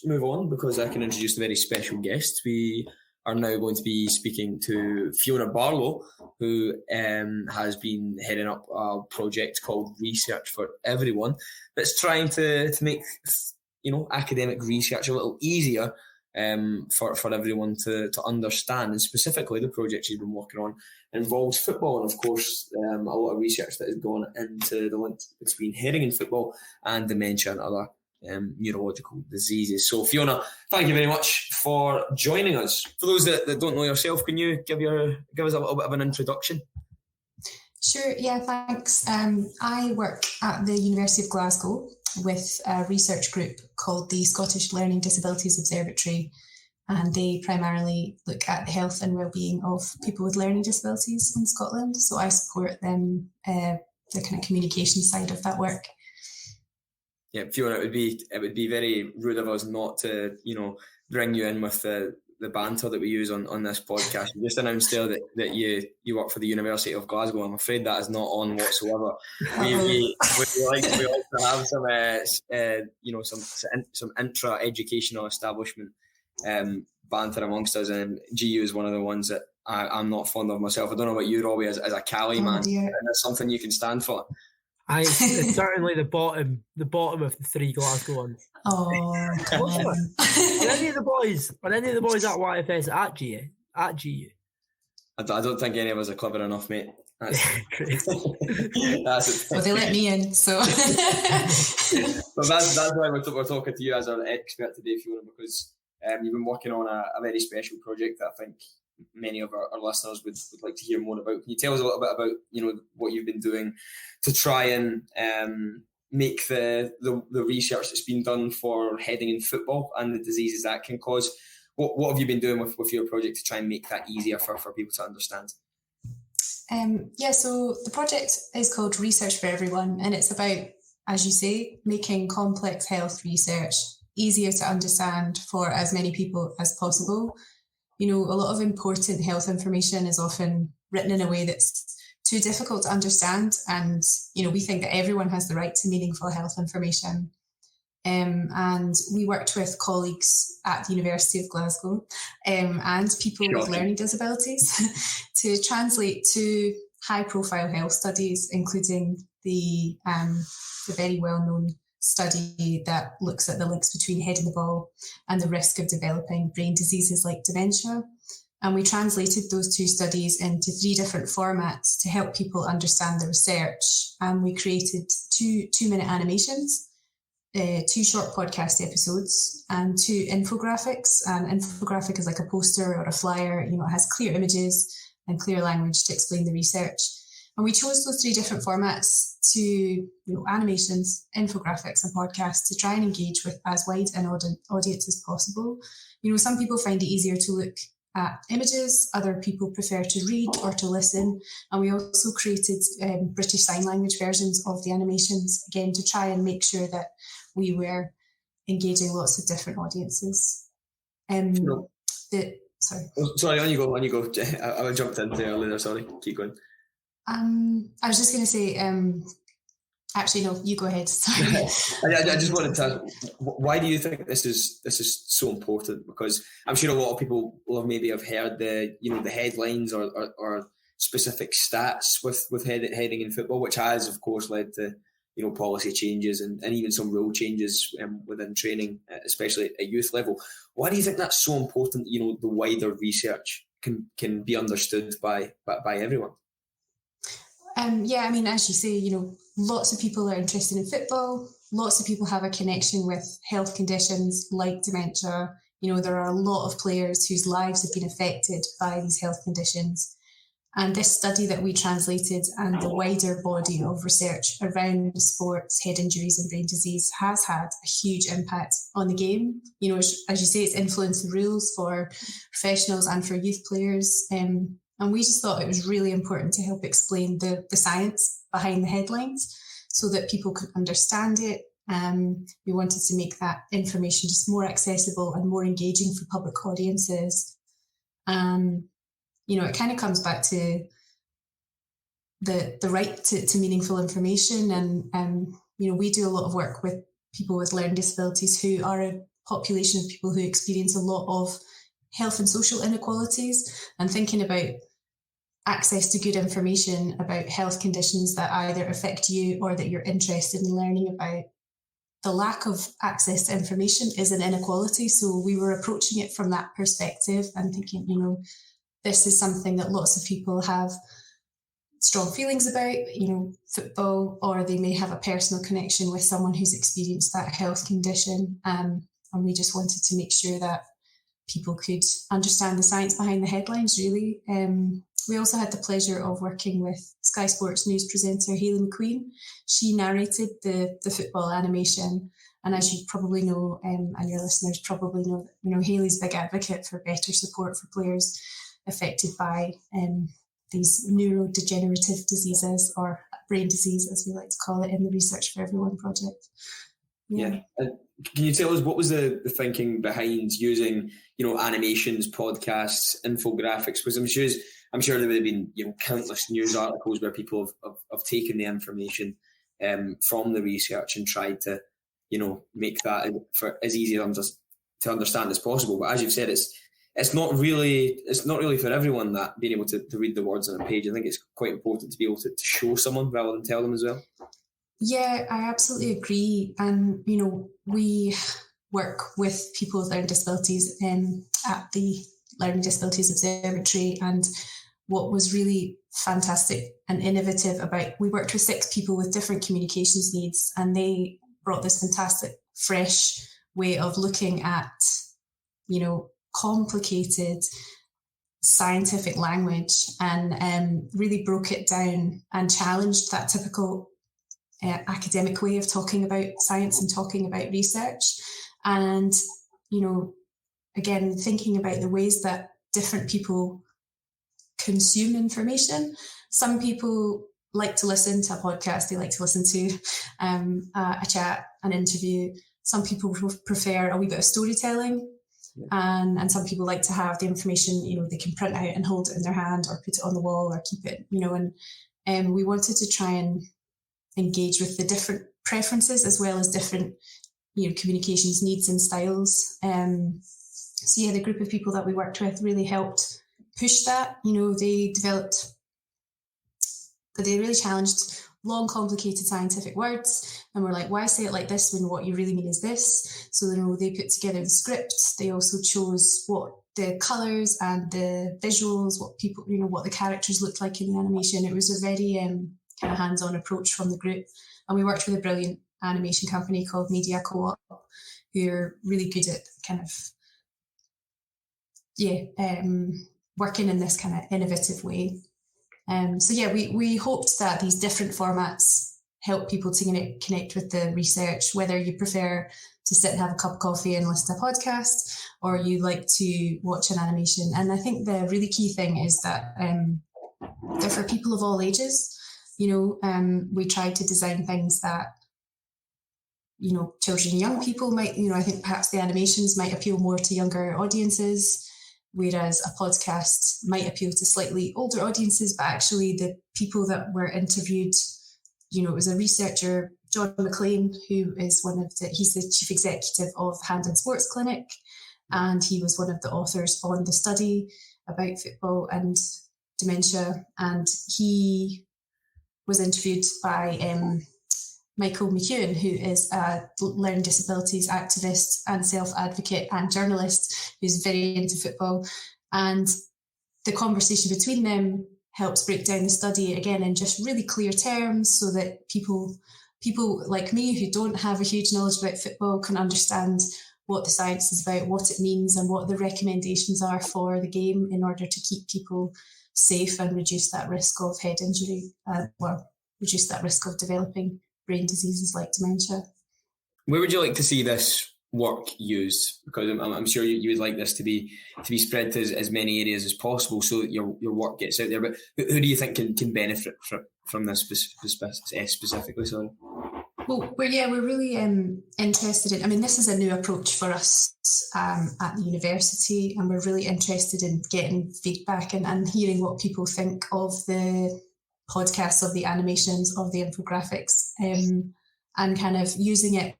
move on, because I can introduce a very special guest. We are now going to be speaking to Fiona Barlow, who has been heading up a project called Research for Everyone, that's trying to make, you know, academic research a little easier for everyone to understand. And specifically, the project she's been working on involves football, and of course a lot of research that has gone into the link between heading in football and dementia and other neurological diseases. So Fiona, thank you very much for joining us. For those that don't know yourself, can you give us a little bit of an introduction? Sure, yeah, thanks. I work at the University of Glasgow with a research group called the Scottish Learning Disabilities Observatory, and they primarily look at the health and well-being of people with learning disabilities in Scotland. So I support them, the kind of communication side of that work. Yeah, Fiona, it would be very rude of us not to, you know, bring you in with the banter that we use on this podcast. You just announced there that you work for the University of Glasgow. I'm afraid that is not on whatsoever. We like to have some intra-educational establishment banter amongst us, and GU is one of the ones that I'm not fond of myself. I don't know about you, Robbie, as a Cali man. And that's something you can stand for. It's certainly the bottom of the 3 Glasgow ones. Oh, are any of the boys at YFS at GU? I don't think any of us are clever enough, mate. That's well, they let me in, so. But that's why we're talking to you as our expert today, Fiona, because you've been working on a very special project that I think many of our listeners would like to hear more about. Can you tell us a little bit about, you know, what you've been doing to try and make the research that's been done for heading in football and the diseases that can cause what have you been doing with your project to try and make that easier for people to understand? So the project is called Research for Everyone, and it's about, as you say, making complex health research easier to understand for as many people as possible. A lot of important health information is often written in a way that's too difficult to understand, and we think that everyone has the right to meaningful health information. And we worked with colleagues at the University of Glasgow and people with learning disabilities to translate two high-profile health studies, including the very well-known study that looks at the links between head in the ball and the risk of developing brain diseases like dementia. And we translated those two studies into 3 different formats to help people understand the research. And we created two-minute animations, 2 short podcast episodes, and 2 infographics. An infographic is like a poster or a flyer. It has clear images and clear language to explain the research. And we chose those 3 different formats to, animations, infographics, and podcasts to try and engage with as wide an audience as possible. Some people find it easier to look at images, other people prefer to read or to listen. And we also created British Sign Language versions of the animations, again, to try and make sure that we were engaging lots of different audiences. Sorry, on you go. I jumped in there earlier, sorry. Keep going. I was just going to say, actually, no, you go ahead. Sorry. I just wanted to ask, why do you think this is so important? Because I'm sure a lot of people will have heard the headlines or specific stats with heading in football, which has, of course, led to policy changes and even some rule changes within training, especially at youth level. Why do you think that's so important? The wider research can be understood by everyone. As you say, lots of people are interested in football. Lots of people have a connection with health conditions like dementia. There are a lot of players whose lives have been affected by these health conditions. And this study that we translated and the wider body of research around sports, head injuries and brain disease has had a huge impact on the game. As you say, it's influenced the rules for professionals and for youth players. And we just thought it was really important to help explain the science behind the headlines so that people could understand it. We wanted to make that information just more accessible and more engaging for public audiences. It kind of comes back to the right to meaningful information. And we do a lot of work with people with learning disabilities who are a population of people who experience a lot of health and social inequalities, and thinking about access to good information about health conditions that either affect you or that you're interested in learning about. The lack of access to information is an inequality. So we were approaching it from that perspective and thinking, this is something that lots of people have strong feelings about, football, or they may have a personal connection with someone who's experienced that health condition. And we just wanted to make sure that people could understand the science behind the headlines, really. We also had the pleasure of working with Sky Sports news presenter Hayley McQueen. She narrated the football animation. And as you probably know, and your listeners probably know, Hayley's a big advocate for better support for players affected by these neurodegenerative diseases, or brain disease, as we like to call it in the Research for Everyone project. Yeah. Can you tell us what was the thinking behind using, animations, podcasts, infographics? Because I'm sure there would have been, countless news articles where people have taken the information from the research and tried to, make that for as easy to understand as possible. But as you've said, it's not really for everyone, that being able to read the words on a page. I think it's quite important to be able to show someone rather than tell them as well. Yeah, I absolutely agree. And, we work with people with learning disabilities at the Learning Disabilities Observatory. And what was really fantastic and innovative we worked with 6 people with different communications needs, and they brought this fantastic, fresh way of looking at, complicated scientific language, and really broke it down and challenged that typical academic way of talking about science and talking about research. And, again, thinking about the ways that different people consume information. Some people like to listen to a podcast, they like to listen to a chat, an interview. Some people prefer a wee bit of storytelling. And some people like to have the information, they can print out and hold it in their hand or put it on the wall or keep it, and we wanted to try and engage with the different preferences as well as different, communications needs and styles. So yeah, the group of people that we worked with really helped push that. They really challenged long, complicated scientific words, and we're like, why say it like this when what you really mean is this? So they put together the script. They also chose what the colours and the visuals, what people, what the characters looked like in the animation. It was a very kind of hands-on approach from the group, and we worked with a brilliant animation company called Media Co-op, who are really good at kind of working in this kind of innovative way. So yeah, we hoped that these different formats help people to connect with the research, whether you prefer to sit and have a cup of coffee and listen to a podcast, or you like to watch an animation. And I think the really key thing is that they're for people of all ages. We tried to design things that, children and young people might, I think perhaps the animations might appeal more to younger audiences, whereas a podcast might appeal to slightly older audiences. But actually the people that were interviewed, it was a researcher, John McLean, who is he's the chief executive of Hampden Sports Clinic, and he was one of the authors on the study about football and dementia. And he was interviewed by Michael McEwen, who is a learning disabilities activist and self-advocate and journalist who's very into football. And the conversation between them helps break down the study again in just really clear terms, so that people like me who don't have a huge knowledge about football can understand what the science is about, what it means, and what the recommendations are for the game in order to keep people safe and reduce that risk of head injury, reduce that risk of developing brain diseases like dementia. Where would you like to see this work used? Because I'm sure you would like this to be spread to as many areas as possible, so that your work gets out there. But who do you think can benefit from this specifically? Sorry. Well, we're really interested in. I mean, this is a new approach for us at the university, and we're really interested in getting feedback and hearing what people think of the podcasts, of the animations, of the infographics, and kind of using it.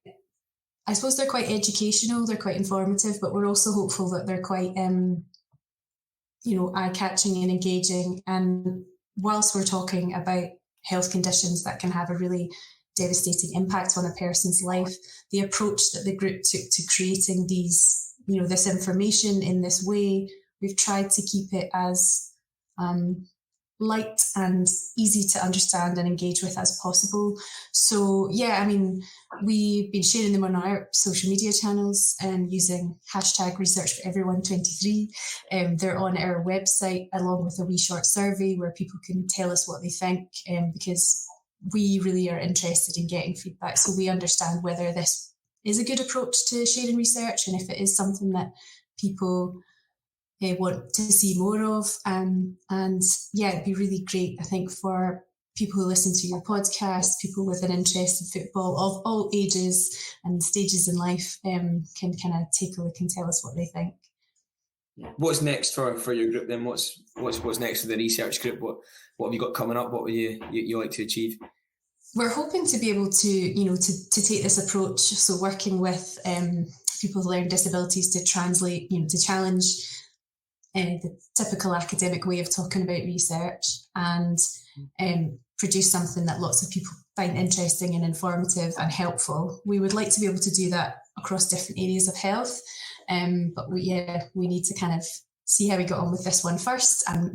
I suppose they're quite educational, they're quite informative, but we're also hopeful that they're quite, eye-catching and engaging. And whilst we're talking about health conditions that can have a really devastating impact on a person's life, the approach that the group took to creating these, this information in this way, we've tried to keep it as light and easy to understand and engage with as possible. So yeah, I mean, we've been sharing them on our social media channels and using hashtag #ResearchForEveryone23. They're on our website along with a wee short survey where people can tell us what they think, because we really are interested in getting feedback so we understand whether this is a good approach to sharing research, and if it is something that people want to see more of. And yeah, it'd be really great, I think, for people who listen to your podcast, people with an interest in football of all ages and stages in life, can kind of take a look and tell us what they think. What's next for your group then? What's next for the research group? What have you got coming up? What would you like to achieve? We're hoping to be able to, to take this approach. So working with people with learning disabilities to translate, to challenge the typical academic way of talking about research and produce something that lots of people find interesting and informative and helpful. We would like to be able to do that across different areas of health, but we need to kind of see how we got on with this one first and,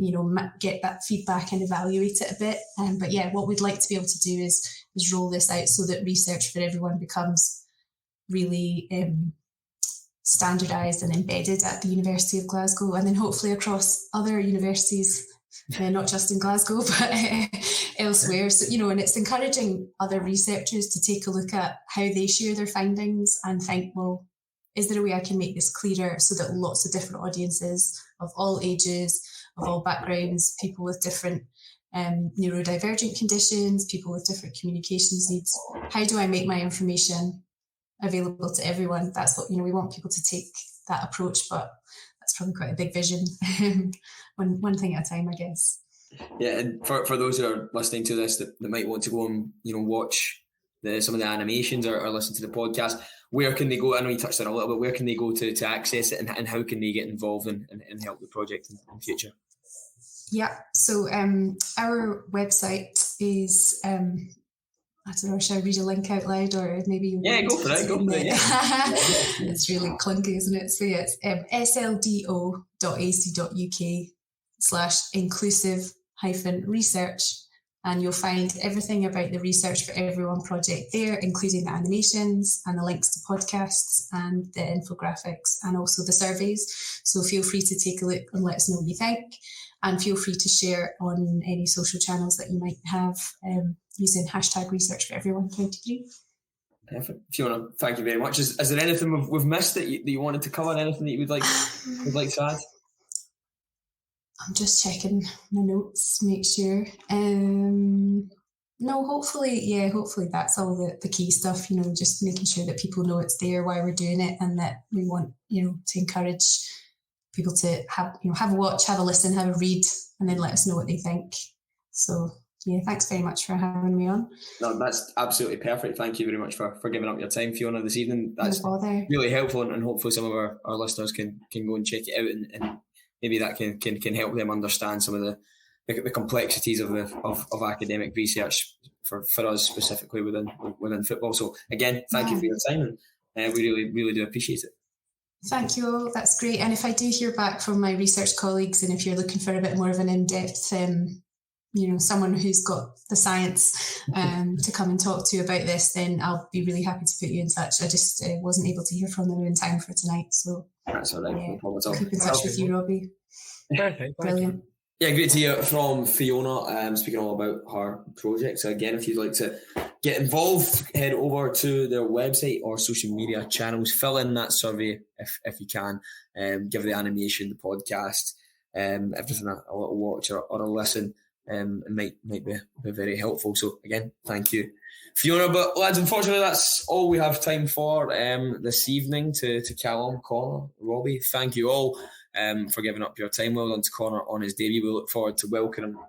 get that feedback and evaluate it a bit. But yeah, what we'd like to be able to do is roll this out so that Research for Everyone becomes really standardised and embedded at the University of Glasgow, and then hopefully across other universities, not just in Glasgow, but elsewhere. So, and it's encouraging other researchers to take a look at how they share their findings and think, well, is there a way I can make this clearer so that lots of different audiences of all ages, of all backgrounds, people with different neurodivergent conditions, people with different communications needs, how do I make my information available to everyone? That's what, we want people to take that approach, but that's probably quite a big vision. one thing at a time, I guess. Yeah, and for those who are listening to this that might want to go and watch some of the animations or listen to the podcast, where can they go? I know you touched on it a little bit. Where can they go to access it, and how can they get involved and help the project in future? Yeah, so our website is I don't know, should I read a link out loud, or maybe go for it. Yeah. It's really clunky, isn't it? So yeah, it's sldo.ac.uk/inclusive-research, and you'll find everything about the Research for Everyone project there, including the animations and the links to podcasts and the infographics and also the surveys. So feel free to take a look and let us know what you think, and feel free to share on any social channels that you might have using #Research for Everyone 23. Perfect. Fiona, thank you very much. Is there anything we've missed that you wanted to cover? Anything that you would like to add? I'm just checking my notes, make sure. No, hopefully that's all the key stuff, just making sure that people know it's there, why we're doing it, and that we want, to encourage people to have a watch, have a listen, have a read, and then let us know what they think. So yeah, thanks very much for having me on. No, that's absolutely perfect. Thank you very much for giving up your time, Fiona, this evening. That's really helpful, and hopefully some of our listeners can go and check it out, and maybe that can help them understand some of the complexities of academic research for us specifically within football. So again, thank you for your time, and we really do appreciate it. Thank you all. That's great. And if I do hear back from my research colleagues, and if you're looking for a bit more of an in-depth, someone who's got the science to come and talk to you about this, then I'll be really happy to put you in touch. I just wasn't able to hear from them in time for tonight, so that's all right. No problem at all. Keep in touch with you, Robbie. Perfect. Brilliant. Yeah, great to hear from Fiona, speaking all about her project. So again, if you'd like to get involved, head over to their website or social media channels, fill in that survey if you can, give the animation, the podcast, everything a little watch or a listen. It might be very helpful. So again, thank you, Fiona. But lads, unfortunately, that's all we have time for this evening. To Callum, Connor, Robbie, thank you all for giving up your time. Well done to Connor on his debut. We look forward to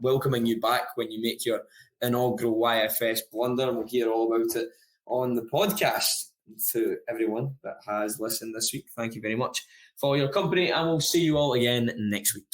welcoming you back when you make your inaugural YFS blunder, and we'll hear all about it on the podcast. To everyone that has listened this week, thank you very much for your company, and we'll see you all again next week.